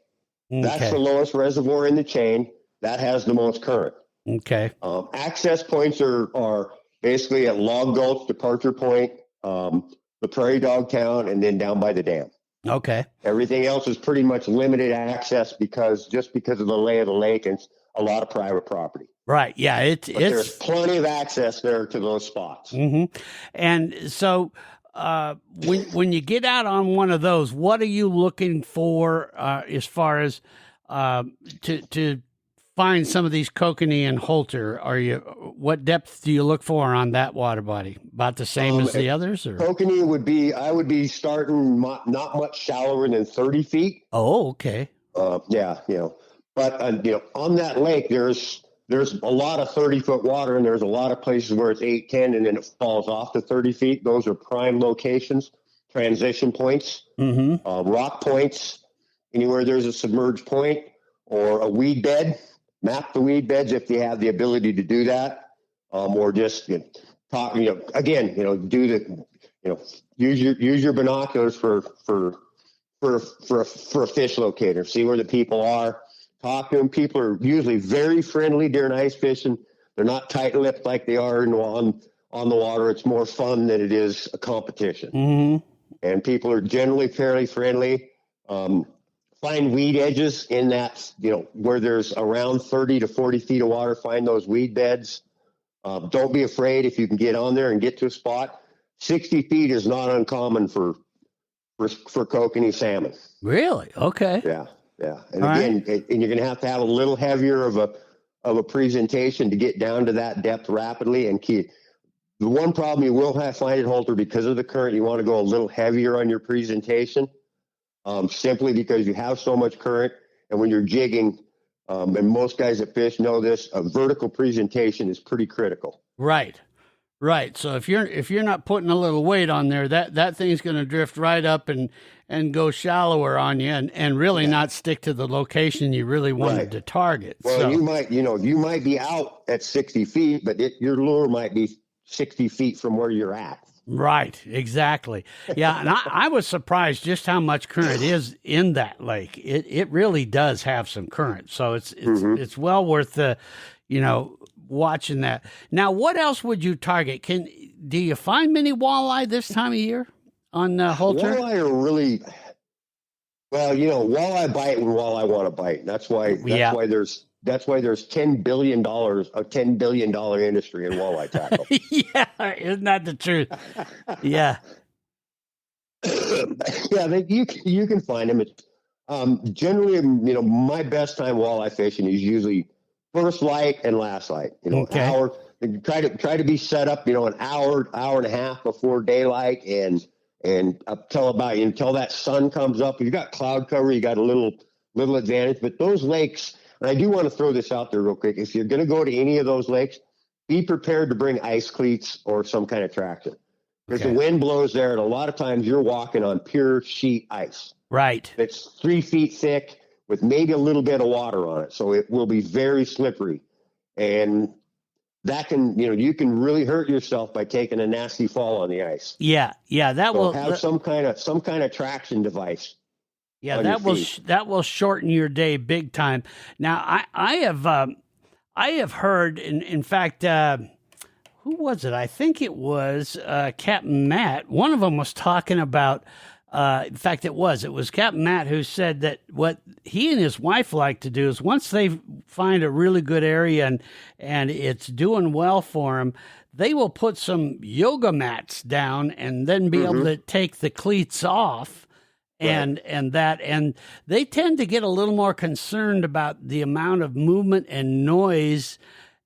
Okay. That's the lowest reservoir in the chain. That has the most current. Okay. Access points are basically at Log Gulch, Departure Point, the Prairie Dog Town, and then down by the dam. Okay. Everything else is pretty much limited access because of the lay of the lake and a lot of private property. Right. Yeah. There's plenty of access there to those spots. Mm-hmm. And so when you get out on one of those, what are you looking for as far as to find some of these kokanee and halter? What depth do you look for on that water body? About the same as the others, or kokanee I would be starting not much shallower than 30 feet. Oh, okay. Yeah, but on that lake, there's a lot of 30-foot water, and there's a lot of places where it's 8, 10, and then it falls off to 30 feet. Those are prime locations, transition points, rock points, anywhere there's a submerged point or a weed bed. Map the weed beds if you have the ability to do that, or just talk. Again, use your binoculars for a fish locator. See where the people are. Talk to them. People are usually very friendly during ice fishing. They're not tight-lipped like they are on the water. It's more fun than it is a competition. And people are generally fairly friendly. Find weed edges in that, where there's around 30 to 40 feet of water. Find those weed beds. Don't be afraid if you can get on there and get to a spot. 60 feet is not uncommon for kokanee salmon. Really? Okay. Yeah. And again, and you're going to have a little heavier of a presentation to get down to that depth rapidly. And the one problem you will find at halter, because of the current, you want to go a little heavier on your presentation. Simply because you have so much current, and when you're jigging, and most guys that fish know this, a vertical presentation is pretty critical. Right. So if you're not putting a little weight on there, that thing's going to drift right up and go shallower on you, and really not stick to the location you really wanted to target. Well, so, you might be out at 60 feet, but your lure might be 60 feet from where you're at. Right, exactly. Yeah, and I was surprised just how much current is in that lake. It really does have some current, so it's well worth watching that. Now, what else would you target? Do you find many walleye this time of year on halter? Walleye are really walleye bite when walleye want to bite. That's why there's $10 billion industry in walleye tackle. Yeah, isn't that the truth? Yeah. You can find them. It's, generally, my best time walleye fishing is usually first light and last light. Hour. Try to be set up, an hour and a half before daylight, and up till until that sun comes up. You got cloud cover, you got a little advantage. But those lakes. And I do want to throw this out there real quick. If you're going to go to any of those lakes, be prepared to bring ice cleats or some kind of traction. Because the wind blows there, and a lot of times you're walking on pure sheet ice. Right. It's 3 feet thick with maybe a little bit of water on it. So it will be very slippery. And that can, you can really hurt yourself by taking a nasty fall on the ice. Yeah. That will have some kind of traction device. Yeah, that will shorten your day big time. Now, I have heard, in fact, who was it? I think it was Captain Matt. One of them was talking about. In fact, it was Captain Matt who said that what he and his wife like to do is once they find a really good area and it's doing well for them, they will put some yoga mats down and then be able to take the cleats off. And they tend to get a little more concerned about the amount of movement and noise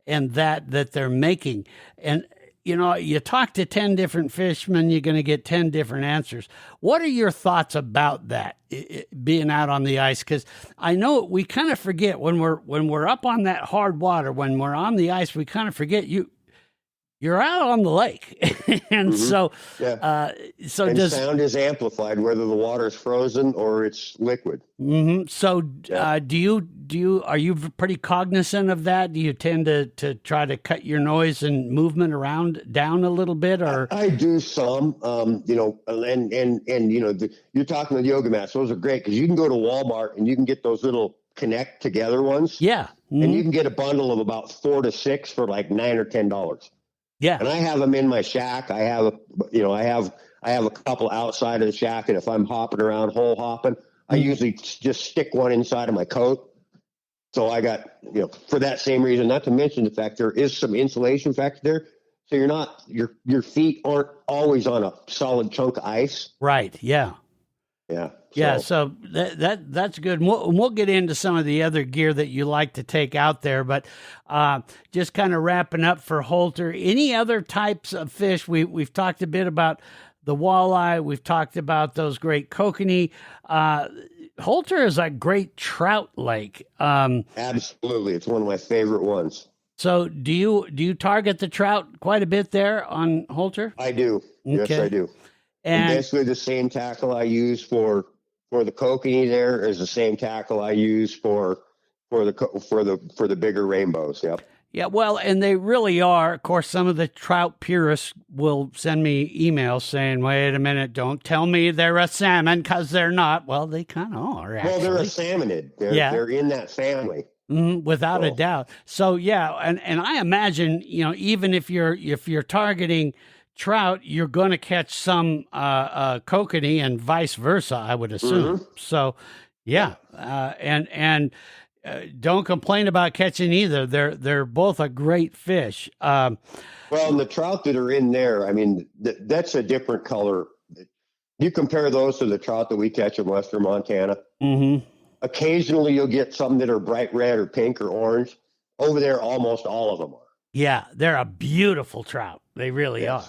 and that they're making. And, you talk to 10 different fishermen, you're going to get 10 different answers. What are your thoughts about that, being out on the ice? Because I know we kind of forget when we're up on that hard water, when we're on the ice, we kind of forget you're out on the lake. And so sound is amplified, whether the water is frozen or it's liquid. So are you pretty cognizant of that? Do you tend to try to cut your noise and movement down a little bit, or? I do some, and you're talking with yoga mats. Those are great because you can go to Walmart and you can get those little connect together ones. Yeah. And you can get a bundle of about 4 to 6 for like $9 or $10. Yeah. And I have them in my shack. I have a couple outside of the shack. And if I'm hopping around, hole hopping, I usually just stick one inside of my coat. So I got, for that same reason, not to mention the fact there is some insulation factor there. So you're not, your feet aren't always on a solid chunk of ice. Right. Yeah. Yeah. Yeah, so that's good. We'll get into some of the other gear that you like to take out there, but just kind of wrapping up for Holter. Any other types of fish? We've talked a bit about the walleye. We've talked about those great kokanee. Holter is a great trout lake. Absolutely, it's one of my favorite ones. So do you target the trout quite a bit there on Holter? I do. Okay. Yes, I do. And basically the same tackle I use for the kokanee there is the same tackle I use for the bigger rainbows. Yep. Yeah, well, and they really are. Of course, some of the trout purists will send me emails saying, "Wait a minute, don't tell me they're a salmon because they're not." Well, they kind of are. Actually. Well, they're a salmonid. They're in that family. Without a doubt. So yeah, and I imagine even if you're targeting trout, you're going to catch some kokanee and vice versa, I would assume. Mm-hmm. So, yeah, and don't complain about catching either. They're both a great fish. Well, and the trout that are in there, I mean, that's a different color. You compare those to the trout that we catch in western Montana. Mm-hmm. Occasionally, you'll get some that are bright red or pink or orange. Over there, almost all of them are. Yeah, they're a beautiful trout. They really are.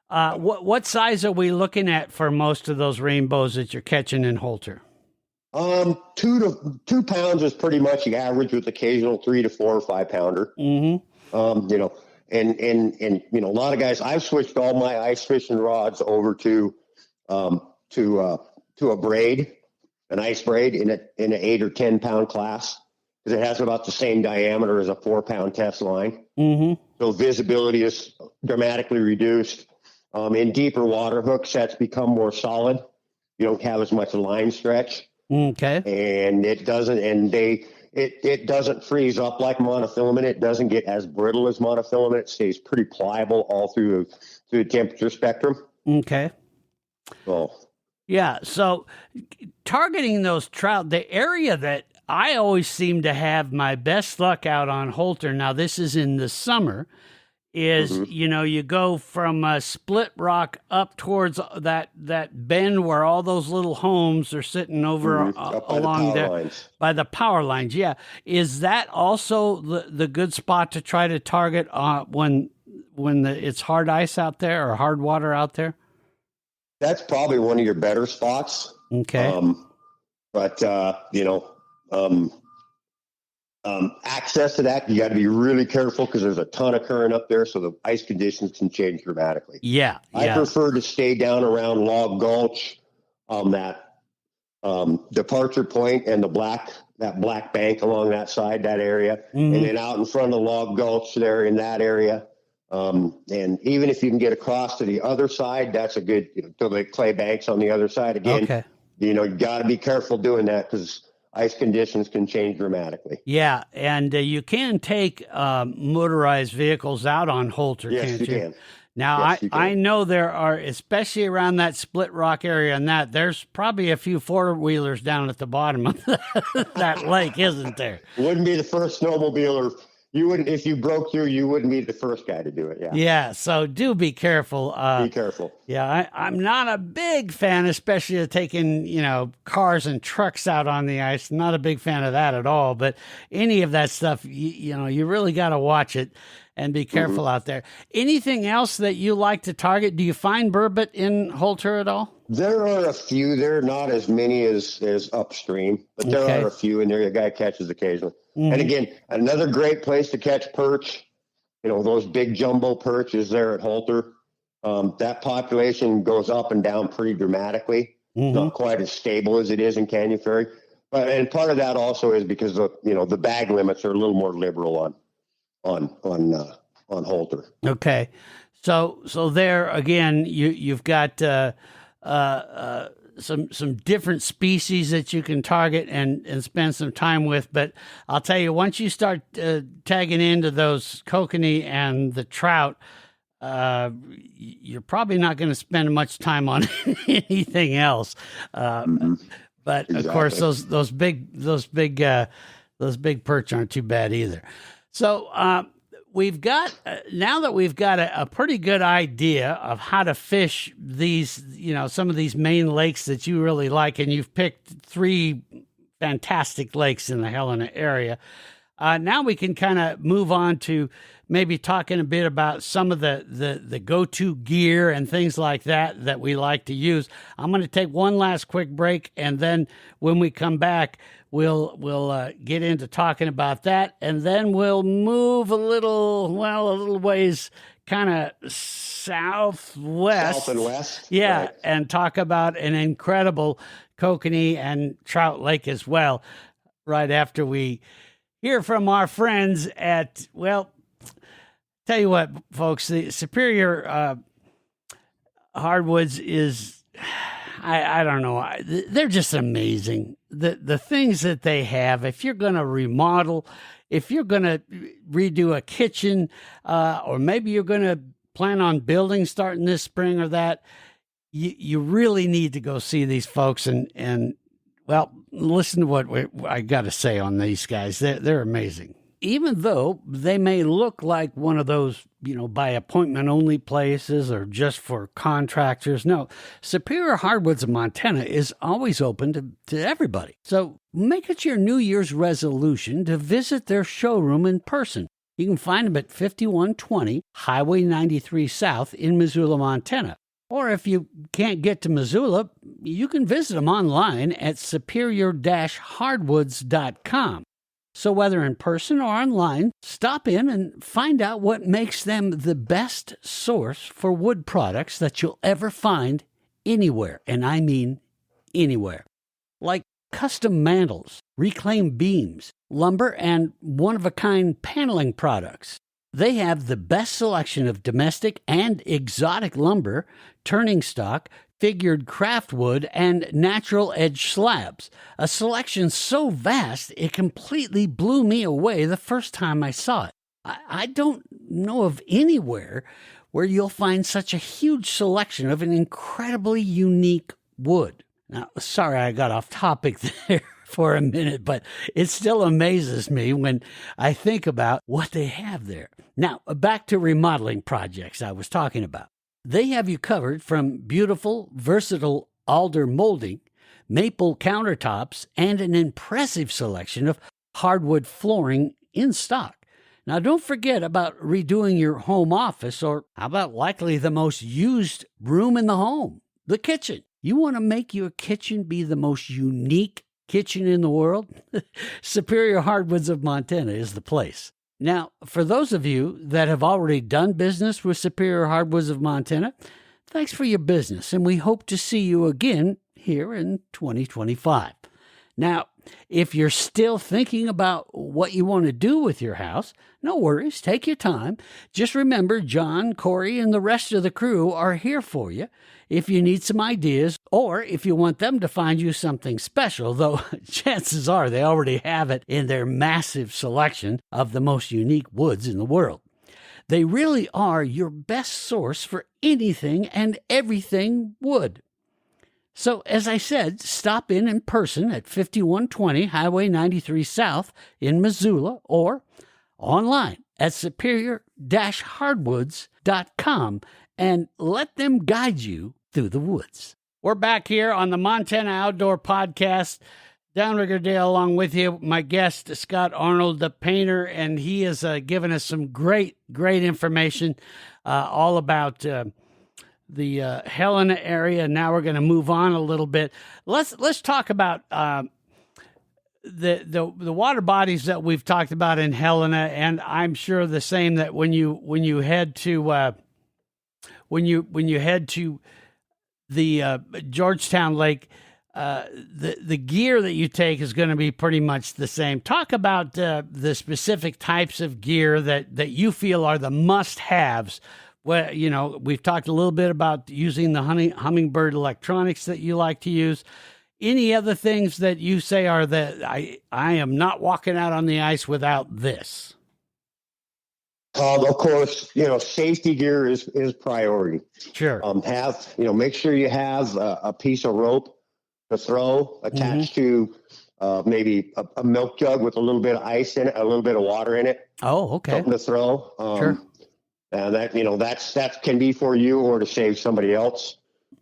What size are we looking at for most of those rainbows that you're catching in Holter? 2 pounds is pretty much the average, with occasional 3 to 4 or 5 pounder. Mm-hmm. And a lot of guys. I've switched all my ice fishing rods over to a braid, an ice braid in an 8 or 10 pound class, because it has about the same diameter as a 4 pound test line. Mm-hmm. So visibility is dramatically reduced. In deeper water, hook sets become more solid. You don't have as much line stretch. Okay. And it doesn't freeze up like monofilament. It doesn't get as brittle as monofilament. It stays pretty pliable all through the temperature spectrum. Okay. Oh. Yeah. So targeting those trout, the area that I always seem to have my best luck out on Holter, now this is in the summer, is, mm-hmm. You go from Split Rock up towards that bend where all those little homes are sitting over along there by the power lines. Yeah. Is that also the good spot to try to target when it's hard ice out there or hard water out there? That's probably one of your better spots. Okay. Access to that, you got to be really careful because there's a ton of current up there, so the ice conditions can change dramatically. Yeah. I prefer to stay down around Log Gulch, that departure point and that black bank along that side, that area, mm-hmm. and then out in front of Log Gulch there in that area. And even if you can get across to the other side, that's a good, to the clay banks on the other side. Again, okay. You got to be careful doing that because ice conditions can change dramatically. Yeah, and you can take motorized vehicles out on Holter, yes, can't you? You? Can. Now, yes, I know there are, especially around that Split Rock area and there's probably a few four-wheelers down at the bottom of that lake, isn't there? Wouldn't be the first snowmobiler. You wouldn't, if you broke through, you wouldn't be the first guy to do it. Yeah. Yeah. So do be careful. Be careful. Yeah. I'm not a big fan, especially of taking, cars and trucks out on the ice. Not a big fan of that at all. But any of that stuff, you really got to watch it and be careful out there. Anything else that you like to target? Do you find burbot in Holter at all? There are a few. There are not as many as upstream, but there are a few in there. A guy catches occasionally. Mm-hmm. And again, another great place to catch perch, those big jumbo perch is there at Holter. That population goes up and down pretty dramatically. Mm-hmm. Not quite as stable as it is in Canyon Ferry. And part of that also is because the bag limits are a little more liberal on Holter. Okay. So there again, you've got some different species that you can target and spend some time with. But I'll tell you, once you start tagging into those kokanee and the trout, you're probably not going to spend much time on anything else. But exactly. Of course, those big perch aren't too bad either. So we've got now that we've got a pretty good idea of how to fish these, some of these main lakes that you really like, and you've picked 3 fantastic lakes in the Helena area. Now we can kind of move on to maybe talking a bit about some of the go-to gear and things like that we like to use. I'm going to take one last quick break, and then when we come back, we'll get into talking about that, and then we'll move a little ways kind of southwest. South and west. Yeah, right. And talk about an incredible Kokanee and Trout Lake as well, right after we hear from our friends at, tell you what, folks, the Superior Hardwoods is, I don't know, they're just amazing. The things that they have, if you're going to remodel, if you're going to redo a kitchen, or maybe you're going to plan on building starting this spring or that, you really need to go see these folks and listen to what I got to say on these guys. They're amazing. Even though they may look like one of those, by appointment only places or just for contractors. No, Superior Hardwoods of Montana is always open to everybody. So make it your New Year's resolution to visit their showroom in person. You can find them at 5120 Highway 93 South in Missoula, Montana. Or if you can't get to Missoula, you can visit them online at superior-hardwoods.com. So whether in person or online, stop in and find out what makes them the best source for wood products that you'll ever find anywhere. And I mean anywhere. Like custom mantles, reclaimed beams, lumber, and one-of-a-kind paneling products. They have the best selection of domestic and exotic lumber, turning stock, figured craft wood, and natural edge slabs. A selection so vast, it completely blew me away the first time I saw it. I don't know of anywhere where you'll find such a huge selection of an incredibly unique wood. Now, sorry I got off topic there for a minute, but it still amazes me when I think about what they have there. Now, back to remodeling projects I was talking about. They have you covered from beautiful, versatile alder molding, maple countertops, and an impressive selection of hardwood flooring in stock. Now, don't forget about redoing your home office, or how about likely the most used room in the home, the kitchen. You want to make your kitchen be the most unique kitchen in the world? Superior Hardwoods of Montana is the place. Now, for those of you that have already done business with Superior Hardwoods of Montana, thanks for your business, and we hope to see you again here in 2025. Now, if you're still thinking about what you want to do with your house, no worries, take your time. Just remember, John, Corey, and the rest of the crew are here for you if you need some ideas, or if you want them to find you something special, though chances are they already have it in their massive selection of the most unique woods in the world. They really are your best source for anything and everything wood. So, as I said, stop in person at 5120 Highway 93 South in Missoula, or online at superior-hardwoods.com, and let them guide you through the woods. We're back here on the Montana Outdoor Podcast. Downrigger Dale along with you, my guest, Scott Arnold, the painter, and he has given us some great information all about the Helena area. Now we're going to move on a little bit. Let's talk about the water bodies that we've talked about in Helena, and I'm sure the same that when you head to the Georgetown Lake, the gear that you take is going to be pretty much the same. Talk about the specific types of gear that you feel are the must-haves. Well, we've talked a little bit about using the hummingbird electronics that you like to use. Any other things that you say are I am not walking out on the ice without this? Of course, safety gear is priority. Sure. Make sure you have a piece of rope to throw attached to maybe a milk jug with a little bit of ice in it, a little bit of water in it. Oh, okay. Something to throw. Sure. And that can be for you or to save somebody else.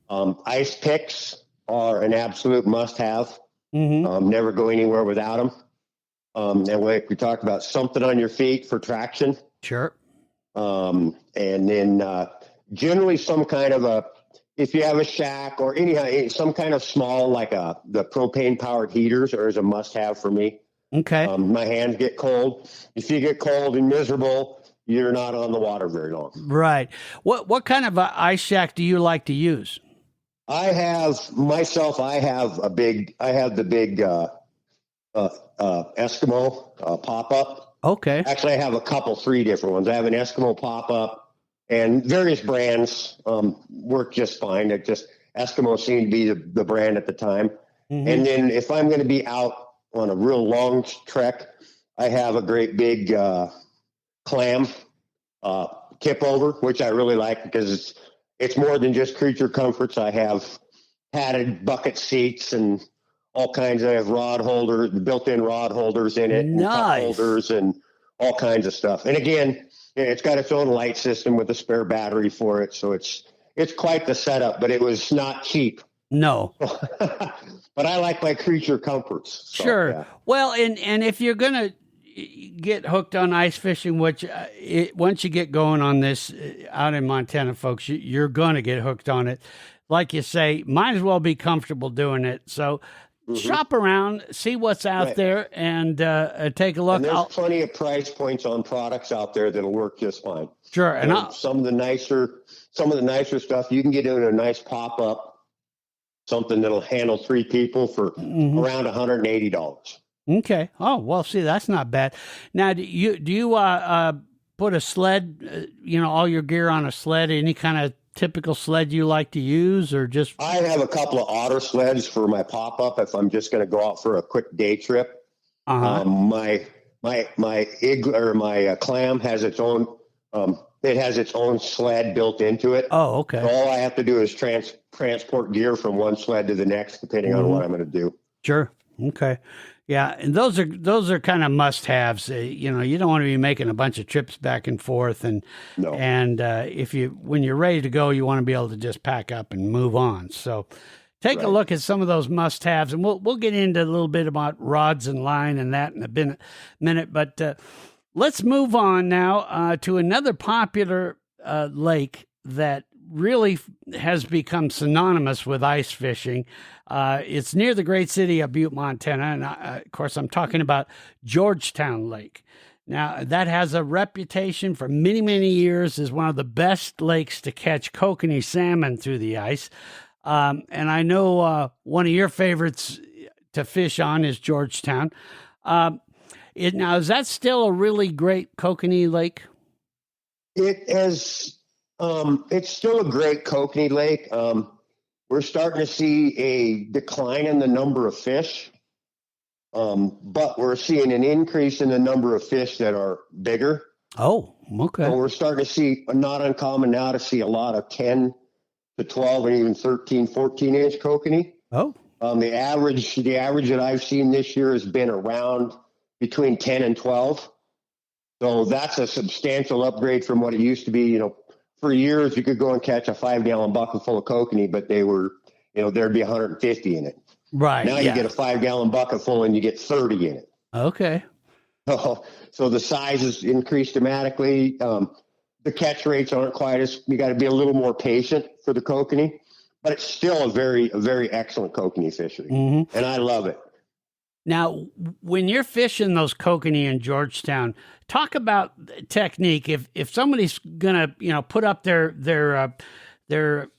Ice picks are an absolute must-have. Mm-hmm. Never go anywhere without them. And like we talked about, something on your feet for traction. Sure. And then generally some kind of if you have a shack or some kind of small, like the propane powered heaters is a must-have for me. Okay. My hands get cold. If you get cold and miserable, you're not on the water very long. Right. What kind of a ice shack do you like to use? I have the big Eskimo pop-up. Okay. Actually, I have three different ones. I have an Eskimo pop-up, and various brands work just fine. Eskimo seemed to be the brand at the time. Mm-hmm. And then if I'm going to be out on a real long trek, I have a great big clam tip over, which I really like because it's more than just creature comforts. I have padded bucket seats and all kinds. I have built-in rod holders in it, nice. And cup holders and all kinds of stuff. And again, it's got its own light system with a spare battery for it. So it's quite the setup, but it was not cheap. No. But I like my creature comforts. So, sure. Yeah. Well, and if you're going to get hooked on ice fishing, which once you get going on this out in Montana, folks, you're going to get hooked on it. Like you say, might as well be comfortable doing it. So shop around, see what's out there, and take a look. And there's plenty of price points on products out there that'll work just fine. Sure. And some of the nicer stuff you can get in a nice pop-up, something that'll handle 3 people for around $180. Okay. Oh, well, see, that's not bad. Now, do you put a sled, all your gear on a sled, any kind of typical sled you like to use, or just? I have a couple of otter sleds for my pop-up if I'm just going to go out for a quick day trip. Uh-huh. My clam has its own, it has its own sled built into it. Oh, okay. So all I have to do is transport gear from one sled to the next, depending on what I'm going to do. Sure. Okay. Yeah, and those are kind of must-haves. You don't want to be making a bunch of trips back and forth, and when you're ready to go, you want to be able to just pack up and move on. So, take a look at some of those must-haves, and we'll get into a little bit about rods and line and that in a minute. But let's move on now to another popular lake that really has become synonymous with ice fishing. It's near the great city of Butte, Montana. And of course, I'm talking about Georgetown Lake. Now, that has a reputation for many, many years as one of the best lakes to catch kokanee salmon through the ice. And I know one of your favorites to fish on is Georgetown. Now, is that still a really great kokanee lake? It has. It's still a great kokanee lake. We're starting to see a decline in the number of fish, but we're seeing an increase in the number of fish that are bigger. Oh, okay. So we're starting to see, not uncommon now to see a lot of 10 to 12 and even 13, 14-inch kokanee. Oh. The average that I've seen this year has been around between 10 and 12. So that's a substantial upgrade from what it used to be. For years, you could go and catch a 5-gallon bucket full of kokanee, but they were, there'd be 150 in it. Right. Now you get a 5-gallon bucket full and you get 30 in it. Okay. So the size has increased dramatically. The catch rates aren't you got to be a little more patient for the kokanee, but it's still a very excellent kokanee fishery. Mm-hmm. And I love it. Now, when you're fishing those kokanee in Georgetown, talk about technique. If somebody's gonna, put up their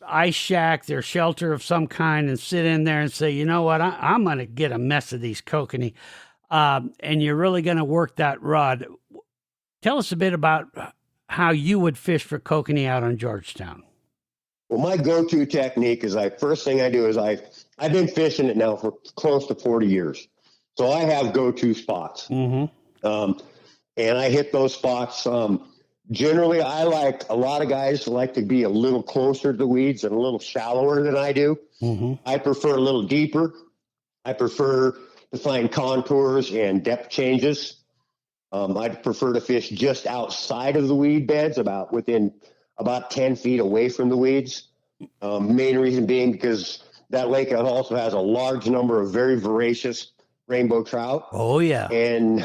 ice shack, their shelter of some kind, and sit in there and say, you know what, I'm gonna get a mess of these kokanee, and you're really gonna work that rod. Tell us a bit about how you would fish for kokanee out on Georgetown. Well, my go-to technique is first thing I do is I've been fishing it now for close to 40 years. So I have go-to spots, and I hit those spots. Generally, a lot of guys like to be a little closer to the weeds and a little shallower than I do. Mm-hmm. I prefer a little deeper. I prefer define contours and depth changes. I'd prefer to fish just outside of the weed beds, within about 10 feet away from the weeds. Main reason being because that lake also has a large number of very voracious rainbow trout. Oh yeah. And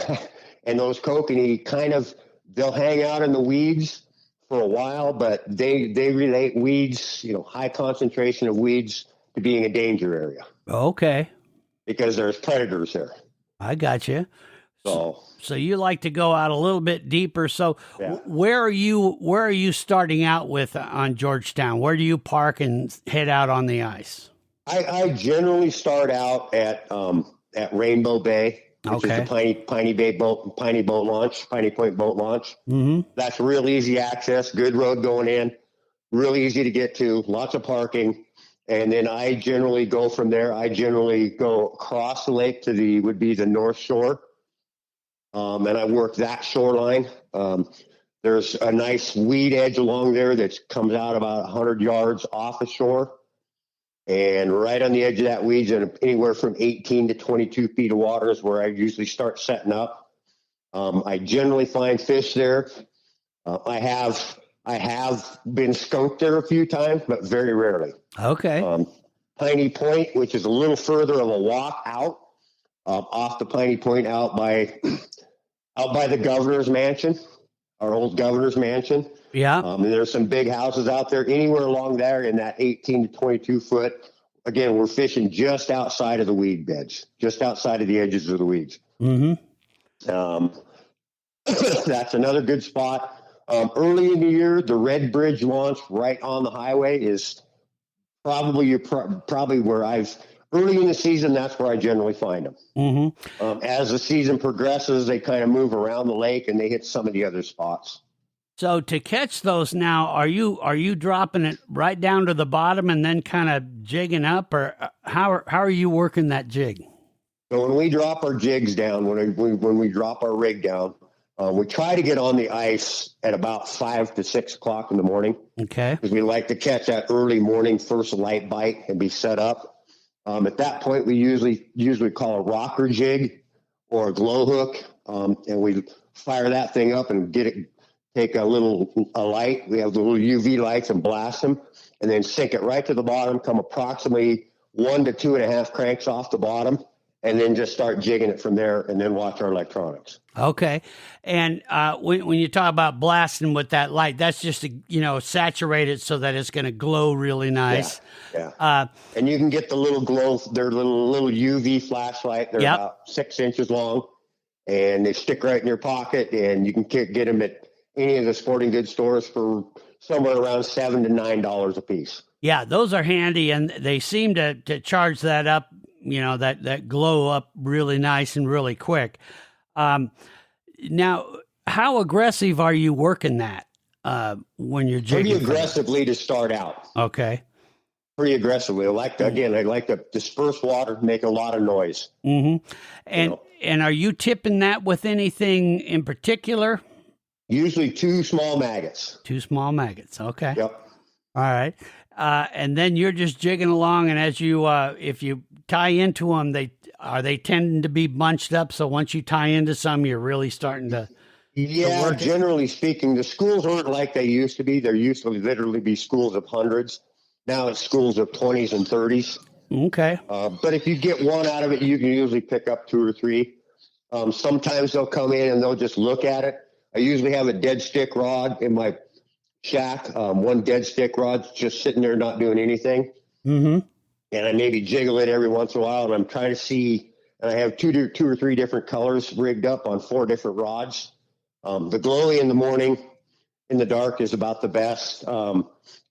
those kokanee they'll hang out in the weeds for a while, but they relate weeds, high concentration of weeds, to being a danger area. Okay. Because there's predators there. I got you. So you like to go out a little bit deeper. So yeah. Where are you starting out with on Georgetown? Where do you park and head out on the ice? I generally start out at Rainbow Bay, which is the Piney Point boat launch. Mm-hmm. That's real easy access, good road going in, real easy to get to, lots of parking. And then I generally go from there. I generally go across the lake to the North Shore. And I work that shoreline. There's a nice weed edge along there that comes out about 100 yards off the shore. And right on the edge of that weeds, and anywhere from 18 to 22 feet of water is where I usually start setting up. I generally find fish there. I have been skunked there a few times, but very rarely. Okay. Piney Point, which is a little further of a walk out, off the Piney Point, out by the governor's mansion, our old governor's mansion. Yeah. And there's some big houses out there. Anywhere along there in that 18 to 22 foot. Again, we're fishing just outside of the weed beds, just outside of the edges of the weeds. Mm-hmm. That's another good spot. Early in the year, the Red Bridge launch right on the highway is probably where early in the season, that's where I generally find them. Mm-hmm. As the season progresses, they kind of move around the lake and they hit some of the other spots. So to catch those now, are you dropping it right down to the bottom and then kind of jigging up, or how are you working that jig? So when we drop our jigs down, when we drop our rig down, we try to get on the ice at about 5 to 6 o'clock in the morning. Okay. Because we like to catch that early morning first light bite and be set up. At that point, we usually call a rocker jig or a glow hook, and we fire that thing up and take a light. We have the little UV lights and blast them, and then sink it right to the bottom, come approximately 1 to 2.5 cranks off the bottom, and then just start jigging it from there, and then watch our electronics. Okay. And when you talk about blasting with that light, that's just to, saturate it so that it's going to glow really nice. Yeah. And you can get the little glow, their little UV flashlight. They're about 6 inches long, and they stick right in your pocket, and you can get them at any of the sporting goods stores for somewhere around $7 to $9 a piece. Yeah, those are handy, and they seem to charge that up, that glow up really nice and really quick. Now, how aggressive are you working that when you're jigging? Pretty aggressively to start out. Okay. Pretty aggressively. I like to disperse water, make a lot of noise. Mm-hmm. And are you tipping that with anything in particular? Usually 2 small maggots. 2 small maggots. Okay. Yep. All right. And then you're just jigging along, and as you, if you tie into them, they tending to be bunched up. So once you tie into some, you're really starting to. Yeah, work generally speaking, the schools aren't like they used to be. There used to literally be schools of hundreds. Now it's schools of 20s and 30s. Okay. But if you get one out of it, you can usually pick up 2 or 3. Sometimes they'll come in and they'll just look at it. I usually have a dead stick rod in my shack. One dead stick rod's just sitting there not doing anything. Mm-hmm. And I maybe jiggle it every once in a while, and I'm trying to see, and I have two or three different colors rigged up on 4 different rods. The glowy in the morning, in the dark is about the best.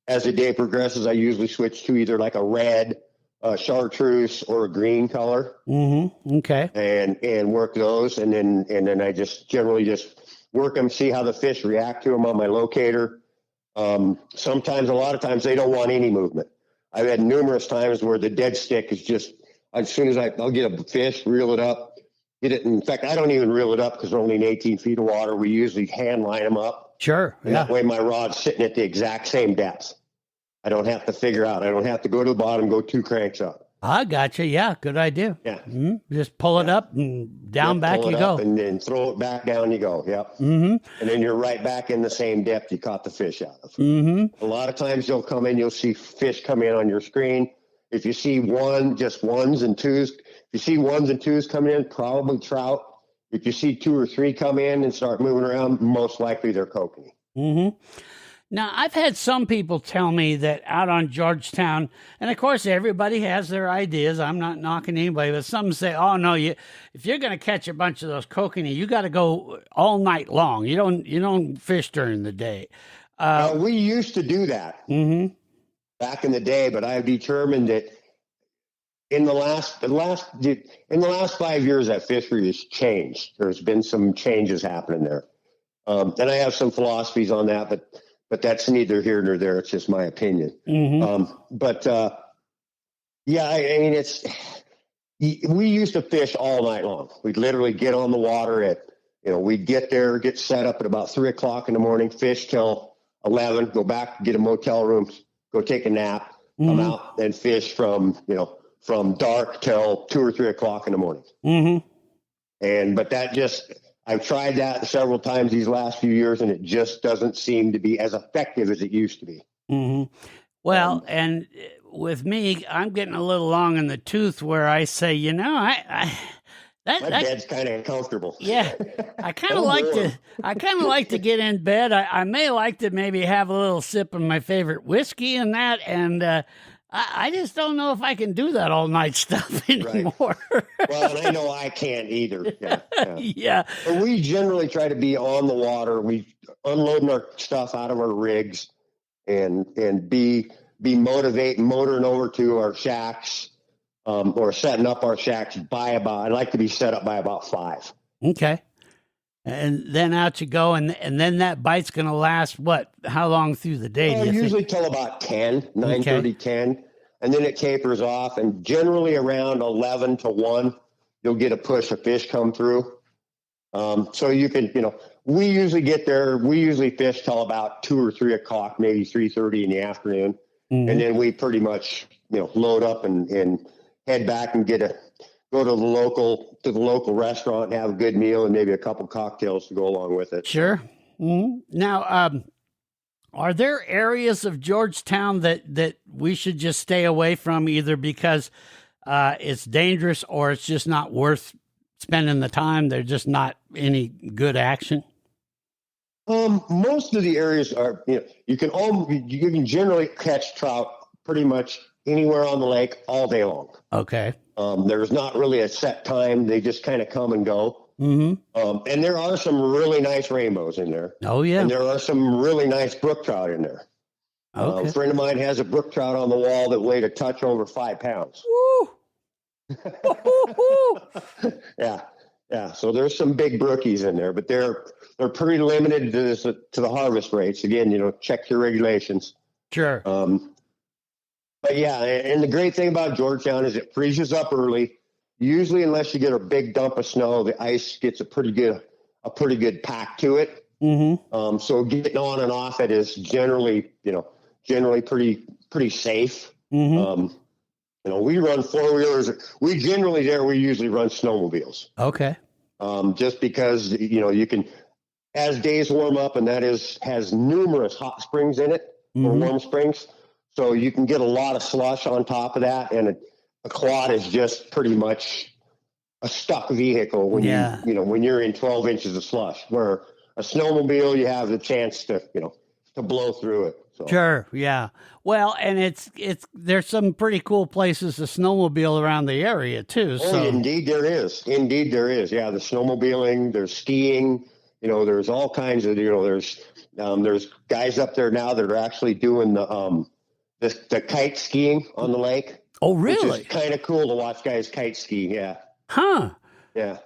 As the day progresses, I usually switch to either like a red, chartreuse, or a green color. Mm-hmm. Okay. And work those, and then I just generally work them, see how the fish react to them on my locator. Sometimes, a lot of times, they don't want any movement. I've had numerous times where the dead stick is just, as soon as I'll get a fish, reel it up, get it. In fact, I don't even reel it up because they're only in 18 feet of water. We usually hand line them up. Sure. And that way my rod's sitting at the exact same depth. I don't have to figure out. I don't have to go to the bottom, go 2 cranks up. I gotcha. Yeah, good idea. Yeah. Just pull it up and down back pull you it go. up and then throw it back down you go. Yep. And then you're right back in the same depth you caught the fish out of. A lot of times you'll come in, you'll see fish come in on your screen. If you see just ones and twos, if you see ones and twos come in, probably trout. If you see 2 or 3 come in and start moving around, most likely they're kokanee. Now, I've had some people tell me that out on Georgetown, and of course everybody has their ideas. I'm not knocking anybody, but some say, "Oh no, if you're going to catch a bunch of those kokanee, you got to go all night long. You don't fish during the day." We used to do that back in the day, but I've determined that in the last 5 years, that fishery has changed. There's been some changes happening there, and I have some philosophies on that, but that's neither here nor there. It's just my opinion. Yeah, I mean, we used to fish all night long. We'd literally get on the water we'd get there, get set up at about 3 o'clock in the morning, fish till 11, go back, get a motel room, go take a nap, come out and fish from dark till 2 or 3 o'clock in the morning. But I've tried that several times these last few years, and it just doesn't seem to be as effective as it used to be. Well, and with me, I'm getting a little long in the tooth where I say, my bed's kind of comfortable. Yeah, I kind of like to get in bed. I may like to maybe have a little sip of my favorite whiskey and that, and I just don't know if I can do that all night stuff anymore. Right. Well, and I know I can't either. Yeah. But we generally try to be on the water. We unloading our stuff out of our rigs and be motoring over to our shacks or setting up our shacks I'd like to be set up by about 5. Okay. And then out you go, and then that bite's going to last, how long through the day? Usually till about 10, 9:30, 10, and then it tapers off, and generally around 11 to 1, you'll get a push of fish come through. So you can, we usually get there, we usually fish till about 2 or 3 o'clock, maybe 3:30 in the afternoon, and then we pretty much, load up and head back and go to the local restaurant and have a good meal and maybe a couple cocktails to go along with it. Sure. Now, are there areas of Georgetown that we should just stay away from, either because it's dangerous or it's just not worth spending the time? There's just not any good action. Most of the areas are, you can generally catch trout pretty much anywhere on the lake all day long. Okay. There's not really a set time. They just kind of come and go. And there are some really nice rainbows in there. Oh, yeah. And there are some really nice brook trout in there. Okay. A friend of mine has a brook trout on the wall that weighed a touch over 5 pounds. Woo! Yeah. So there's some big brookies in there, but they're pretty limited to the harvest rates. Again, check your regulations. Sure. But yeah, and the great thing about Georgetown is it freezes up early. Usually, unless you get a big dump of snow, the ice gets a pretty good pack to it. So getting on and off it is generally pretty safe. We run 4-wheelers. We usually run snowmobiles. Okay. Just because you can, as days warm up, and that has numerous hot springs in it or warm springs. So you can get a lot of slush on top of that, and a quad is just pretty much a stuck vehicle when when you're in 12 inches of slush. Where a snowmobile, you have the chance to blow through it. So. Sure, yeah. Well, and there's some pretty cool places to snowmobile around the area too. Oh, indeed there is. Yeah, the snowmobiling, there's skiing. There's all kinds of. There's guys up there now that are actually doing the kite skiing on the lake. Oh, really? Which is kind of cool to watch guys kite ski. Yeah. Huh. Yeah.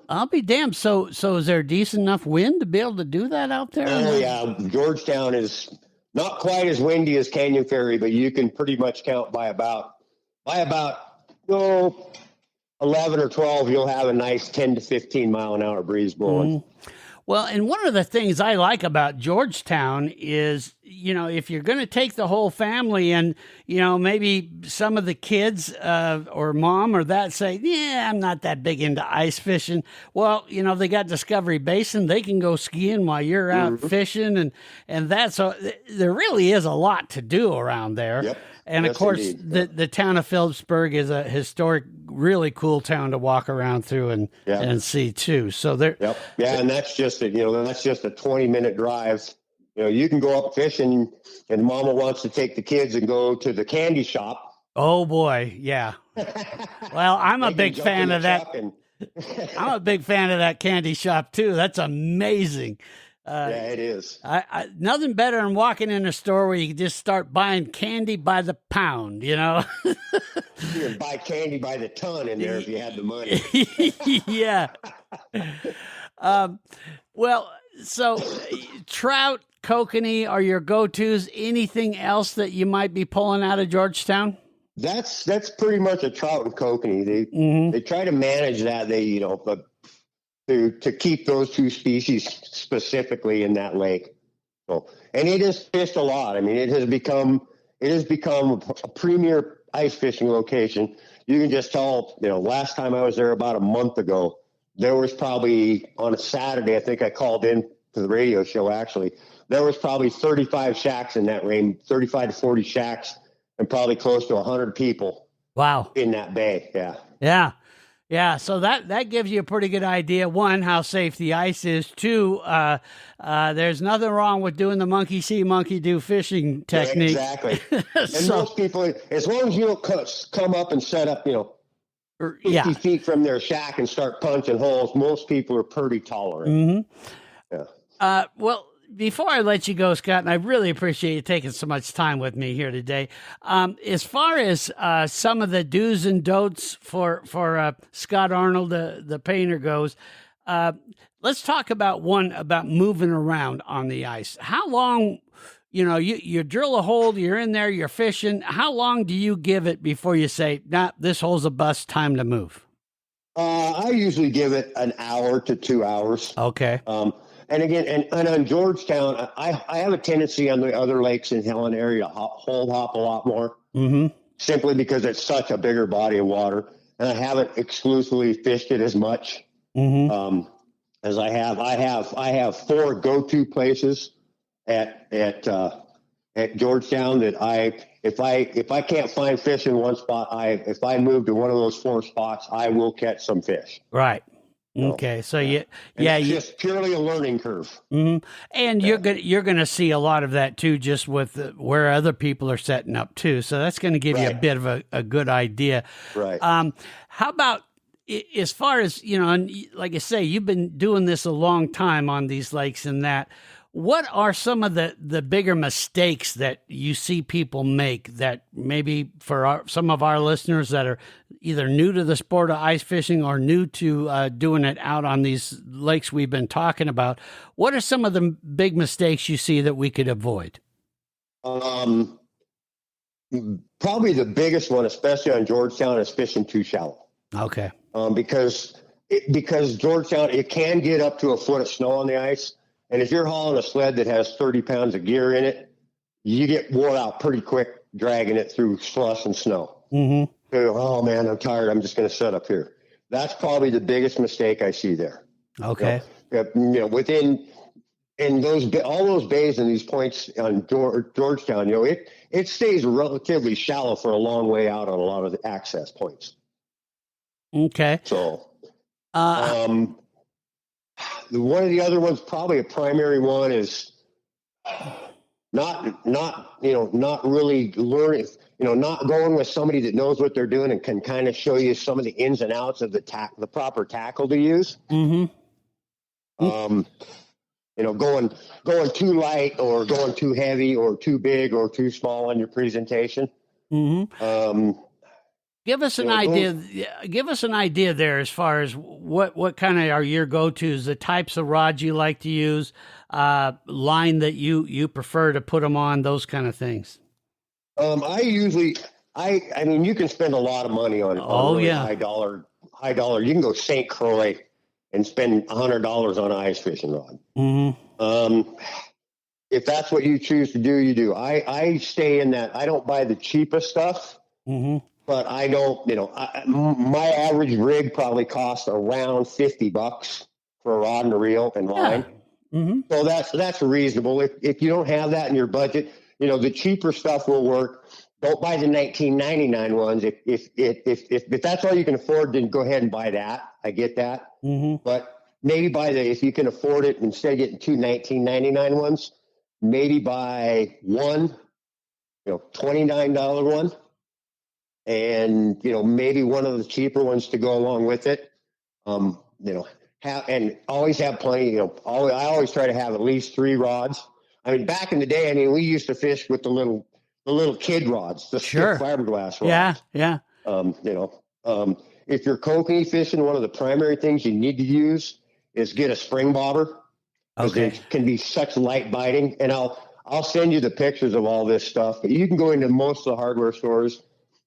I'll be damned. So is there decent enough wind to be able to do that out there? Oh, yeah. Georgetown is not quite as windy as Canyon Ferry, but you can pretty much count by about 11 or 12, you'll have a nice 10 to 15 mile an hour breeze blowing. Well, and one of the things I like about Georgetown is, if you're going to take the whole family and, maybe some of the kids or mom or that say, yeah, I'm not that big into ice fishing. Well, they got Discovery Basin. They can go skiing while you're out fishing. And that's, there really is a lot to do around there. Yep. And Yes, of course, indeed. the town of Philipsburg is a historic, really cool town to walk around through and see too. So there. Yep. Yeah. And that's just that's just a 20-minute drive. You can go up fishing and mama wants to take the kids and go to the candy shop. Oh boy. Yeah. Well, I'm a big fan of that. I'm a big fan of that candy shop too. That's amazing. Yeah, it is. Nothing better than walking in a store where you can just start buying candy by the pound, You can buy candy by the ton in there if you had the money. Yeah. Well, so trout, kokanee are your go-tos. Anything else that you might be pulling out of Georgetown? That's pretty much a trout and kokanee. They try to manage that. But to keep those two species specifically in that lake. So, and it is fished a lot. I mean, it has become a premier ice fishing location. You can just tell, last time I was there about a month ago, there was probably on a Saturday, I think I called in to the radio show actually, there was probably 35 shacks in that range, 35 to 40 shacks, and probably close to 100 people. Wow. In that bay. Yeah. Yeah. Yeah, so that gives you a pretty good idea. One, how safe the ice is. Two, there's nothing wrong with doing the monkey see, monkey do fishing technique. Yeah, exactly. And most people, as long as you don't come up and set up, 50 feet from their shack and start punching holes, most people are pretty tolerant. Yeah. Well, before I let you go, Scott, and I really appreciate you taking so much time with me here today. As far as some of the do's and don'ts for Scott Arnold, the painter, goes, let's talk about moving around on the ice. How long, you drill a hole, you're in there, you're fishing. How long do you give it before you say, nah, this hole's a bust, time to move? I usually give it an hour to 2 hours. Okay. And again, and on Georgetown, I have a tendency on the other lakes in Helena area to hole hop a lot more, simply because it's such a bigger body of water, and I haven't exclusively fished it as much as I have. I have 4 go-to places at Georgetown that if I can't find fish in one spot, if I move to one of those 4 spots, I will catch some fish. Right. Okay, so it's just purely a learning curve. And you're gonna see a lot of that too, just with where other people are setting up too. So that's going to give you a bit of a good idea. Right. How about as far as and like I say, you've been doing this a long time on these lakes and that. What are some of the bigger mistakes that you see people make that maybe for some of our listeners that are either new to the sport of ice fishing or new to doing it out on these lakes we've been talking about? What are some of the big mistakes you see that we could avoid? Probably the biggest one, especially on Georgetown, is fishing too shallow. Okay. Because Georgetown, it can get up to a foot of snow on the ice. And if you're hauling a sled that has 30 pounds of gear in it, you get wore out pretty quick dragging it through slush and snow. Oh man, I'm tired. I'm just going to set up here. That's probably the biggest mistake I see there. Okay. Within all those bays and these points on Georgetown, it stays relatively shallow for a long way out on a lot of the access points. Okay. So, one of the other ones, probably a primary one, is not really learning, not going with somebody that knows what they're doing and can kind of show you some of the ins and outs of the proper tackle to use. Going too light or going too heavy or too big or too small on your presentation. Give us an idea. Give us an idea there as far as what kind of are your go-tos, the types of rods you like to use, line that you prefer to put them on, those kind of things. I mean, you can spend a lot of money on really high dollar. You can go St. Croix and spend $100 on an ice fishing rod. if that's what you choose to do, you do. I stay in that. I don't buy the cheapest stuff, but I don't, my average rig probably costs around $50 for a rod and a reel and line. So that's reasonable. If you don't have that in your budget, the cheaper stuff will work. Don't buy the 1999 ones. If that's all you can afford, then go ahead and buy that. I get that. But maybe if you can afford it, instead of getting two 1999 ones, maybe buy one, $29 one, and maybe one of the cheaper ones to go along with it. And always have plenty. I always try to have at least 3 rods. I mean, back in the day, we used to fish with the little kid rods, the stick fiberglass rods. Yeah. If you're kokanee fishing, one of the primary things you need to use is get a spring bobber, because it can be such light biting. And I'll send you the pictures of all this stuff. But you can go into most of the hardware stores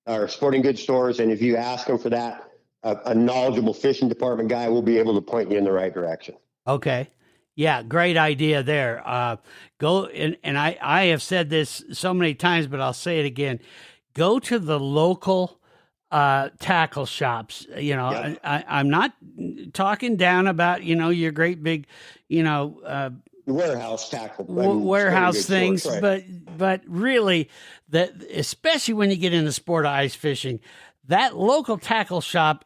or sporting goods stores, and if you ask them for that, a knowledgeable fishing department guy will be able to point you in the right direction. Okay. Yeah, great idea there. Go and I have said this so many times, but I'll say it again. Go to the local tackle shops. I'm not talking down about your great big warehouse tackle warehouse things, stores, right. but really that, especially when you get in the sport of ice fishing, that local tackle shop,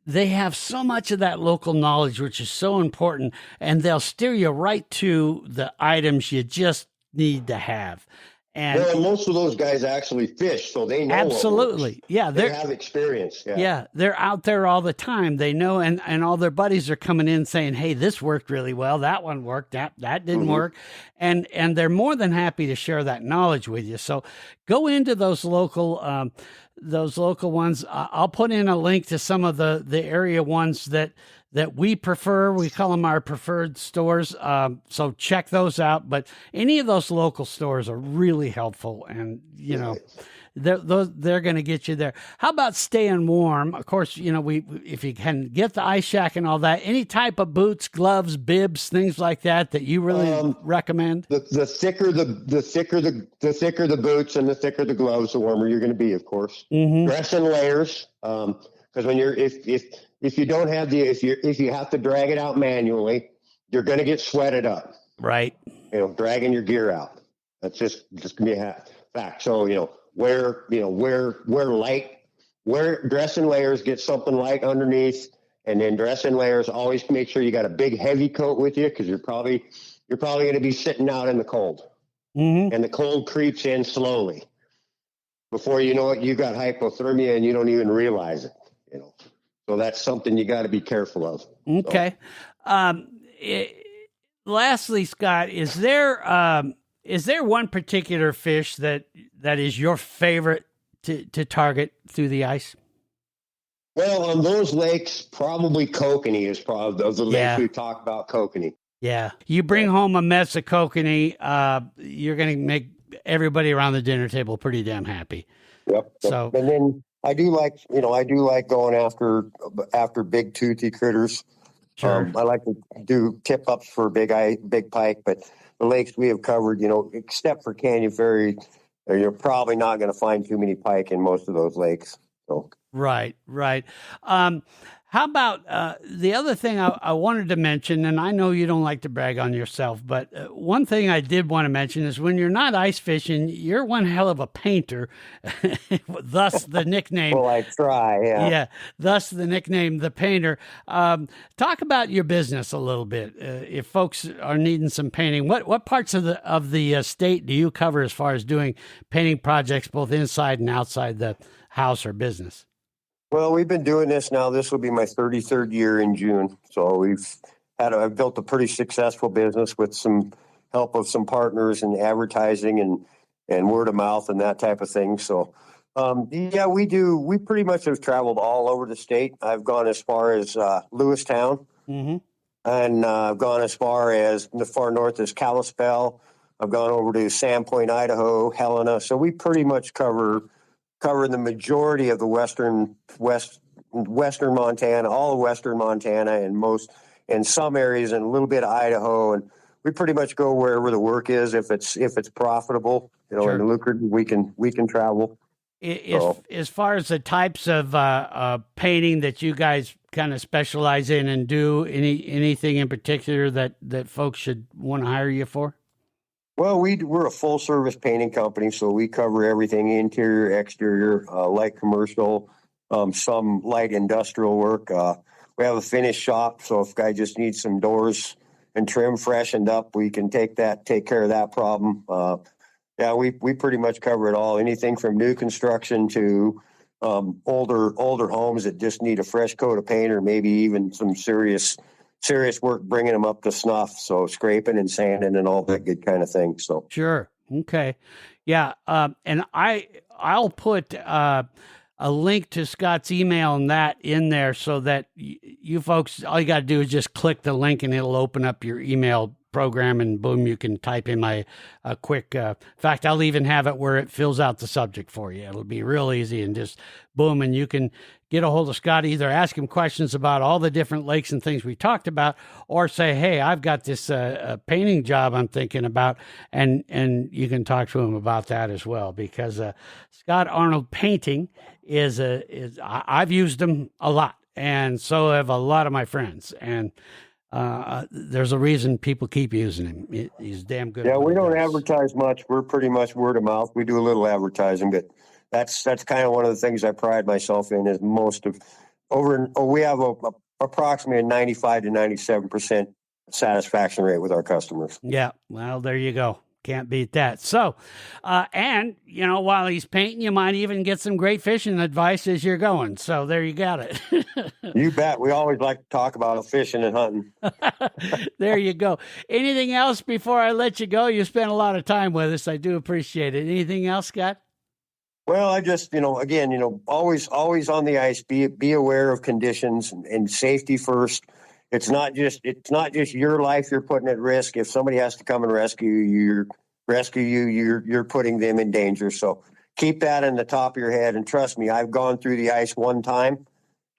they have so much of that local knowledge, which is so important, and they'll steer you right to the items you just need to have. And most of those guys actually fish, so they know. Absolutely. Yeah. They have experience. Yeah. They're out there all the time. They know, and all their buddies are coming in saying, hey, this worked really well. That one worked. That didn't work. And they're more than happy to share that knowledge with you. So go into those local ones. I'll put in a link to some of the area ones that we prefer. We call them our preferred stores. So check those out. But any of those local stores are really helpful, and they're going to get you there. How about staying warm? Of course, if you can get the ice shack and all that, any type of boots, gloves, bibs, things like that you really recommend. The thicker the thicker the boots and the thicker the gloves, the warmer you're going to be, of course. Dress in layers, because when you're if you don't have if you have to drag it out manually, you're going to get sweated up. Right. Dragging your gear out. That's just gonna be a fact. So wear light. Dress in layers. Get something light underneath, and then dress in layers. Always make sure you got a big heavy coat with you, because you're probably going to be sitting out in the cold, and the cold creeps in slowly. Before you know it, you got hypothermia and you don't even realize it. So that's something you got to be careful of. Okay. So. Lastly, Scott, is there one particular fish that is your favorite to target through the ice? Well, on those lakes, probably kokanee is probably of the lakes we talk about. Kokanee. Yeah, you bring home a mess of kokanee, you're going to make everybody around the dinner table pretty damn happy. Yep. So, and then I do like going after big toothy critters. Sure. I like to do tip ups for big pike, but the lakes we have covered, except for Canyon Ferry, you're probably not going to find too many pike in most of those lakes. So. Right. How about the other thing I wanted to mention, and I know you don't like to brag on yourself, but one thing I did want to mention is when you're not ice fishing, you're one hell of a painter, thus the nickname. Well, I try, yeah. Yeah, thus the nickname, the painter. Talk about your business a little bit. If folks are needing some painting, what parts of the state do you cover as far as doing painting projects, both inside and outside the house or business? Well, we've been doing this now. This will be my 33rd year in June. So I've built a pretty successful business with some help of some partners in advertising and word of mouth and that type of thing. So, we pretty much have traveled all over the state. I've gone as far as Lewistown, and I've gone as far north as Kalispell. I've gone over to Sandpoint, Idaho, Helena. So we pretty much cover the majority of the western Montana, all of western Montana, and some areas, and a little bit of Idaho. And we pretty much go wherever the work is. If it's profitable, Sure. and lucrative, we can travel. As far as the types of painting that you guys kind of specialize in and do, anything in particular that folks should want to hire you for? Well, we're a full service painting company, so we cover everything: interior, exterior, light commercial, some light industrial work. We have a finish shop, so if a guy just needs some doors and trim freshened up, we can take care of that problem. Yeah, we pretty much cover it all. Anything from new construction to older homes that just need a fresh coat of paint, or maybe even some serious work bringing them up to snuff. So scraping and sanding and all that good kind of thing. So sure, okay, yeah, and I'll put a link to Scott's email and that in there so that you folks, all you got to do is just click the link and it'll open up your email program, and boom, you can type in my quick in fact, I'll even have it where it fills out the subject for you. It'll be real easy, and just boom, and you can get a hold of Scott, either ask him questions about all the different lakes and things we talked about, or say, hey, I've got this painting job I'm thinking about, and you can talk to him about that as well, because Scott Arnold Painting is I've used him a lot, and so have a lot of my friends, and there's a reason people keep using him. He's damn good. Yeah, we don't advertise much. We're pretty much word of mouth. We do a little advertising, but that's kind of one of the things I pride myself in. Is we have approximately a 95 to 97% satisfaction rate with our customers. Yeah, well, there you go. Can't beat that. So, and while he's painting, you might even get some great fishing advice as you're going. So there you got it. You bet. We always like to talk about fishing and hunting. There you go. Anything else before I let you go? You spent a lot of time with us. I do appreciate it. Anything else, Scott? Well, I just, again, always on the ice, be aware of conditions and safety first. It's not just your life you're putting at risk. If somebody has to come and rescue you, you're putting them in danger. So keep that in the top of your head. And trust me, I've gone through the ice one time,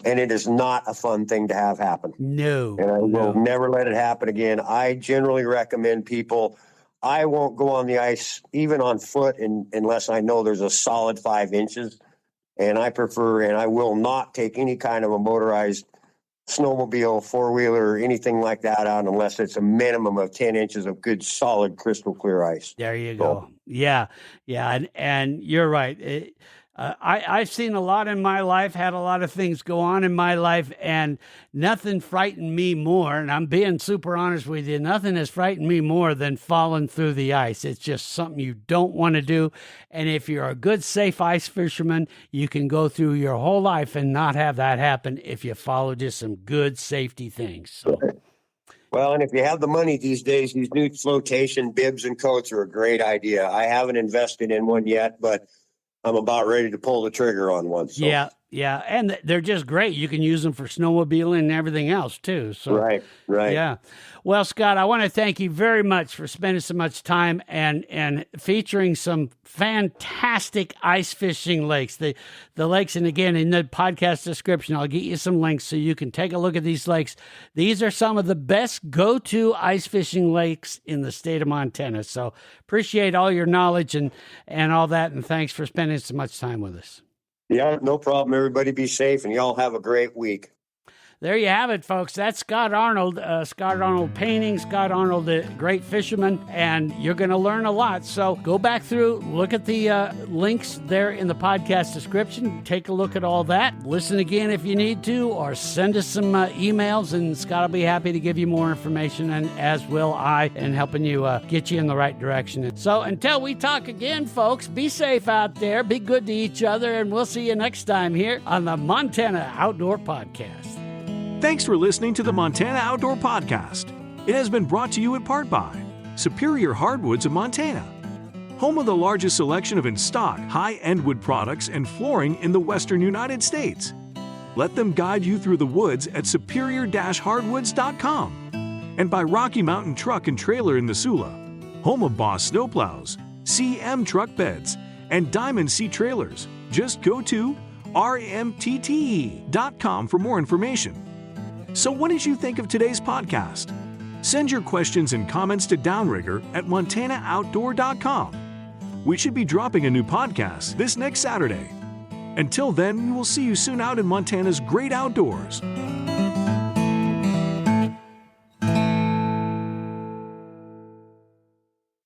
and it is not a fun thing to have happen. No. And I will never let it happen again. I generally recommend people, I won't go on the ice, even on foot, unless I know there's a solid 5 inches. And I will not take any kind of a motorized snowmobile, four-wheeler, or anything like that out unless it's a minimum of 10 inches of good, solid, crystal clear ice. There you go. Yeah. And you're right. I've seen a lot in my life, had a lot of things go on in my life, and nothing frightened me more, and I'm being super honest with you, nothing has frightened me more than falling through the ice. It's just something you don't want to do, and if you're a good, safe ice fisherman, you can go through your whole life and not have that happen if you follow just some good safety things. So. Well, and if you have the money these days, these new flotation bibs and coats are a great idea. I haven't invested in one yet, but I'm about ready to pull the trigger on one. So. Yeah, and they're just great. You can use them for snowmobiling and everything else too. So right. Yeah. Well, Scott, I want to thank you very much for spending so much time and featuring some fantastic ice fishing lakes. The lakes, and again, in the podcast description, I'll get you some links so you can take a look at these lakes. These are some of the best go-to ice fishing lakes in the state of Montana. So appreciate all your knowledge and all that, and thanks for spending so much time with us. Yeah, no problem. Everybody be safe, and y'all have a great week. There you have it, folks. That's Scott Arnold, Scott Arnold Painting, Scott Arnold, the great fisherman, and you're going to learn a lot. So go back through, look at the links there in the podcast description, take a look at all that, listen again if you need to, or send us some emails, and Scott will be happy to give you more information, and as will I, in helping you get you in the right direction. So until we talk again, folks, be safe out there, be good to each other, and we'll see you next time here on the Montana Outdoor Podcast. Thanks for listening to the Montana Outdoor Podcast. It has been brought to you in part by Superior Hardwoods of Montana, home of the largest selection of in-stock high-end wood products and flooring in the western United States. Let them guide you through the woods at superior-hardwoods.com. And by Rocky Mountain Truck and Trailer in Missoula, home of Boss Snowplows, CM Truck Beds, and Diamond Sea Trailers. Just go to rmtte.com for more information. So what did you think of today's podcast? Send your questions and comments to Downrigger at montanaoutdoor.com. We should be dropping a new podcast this next Saturday. Until then, we will see you soon out in Montana's great outdoors.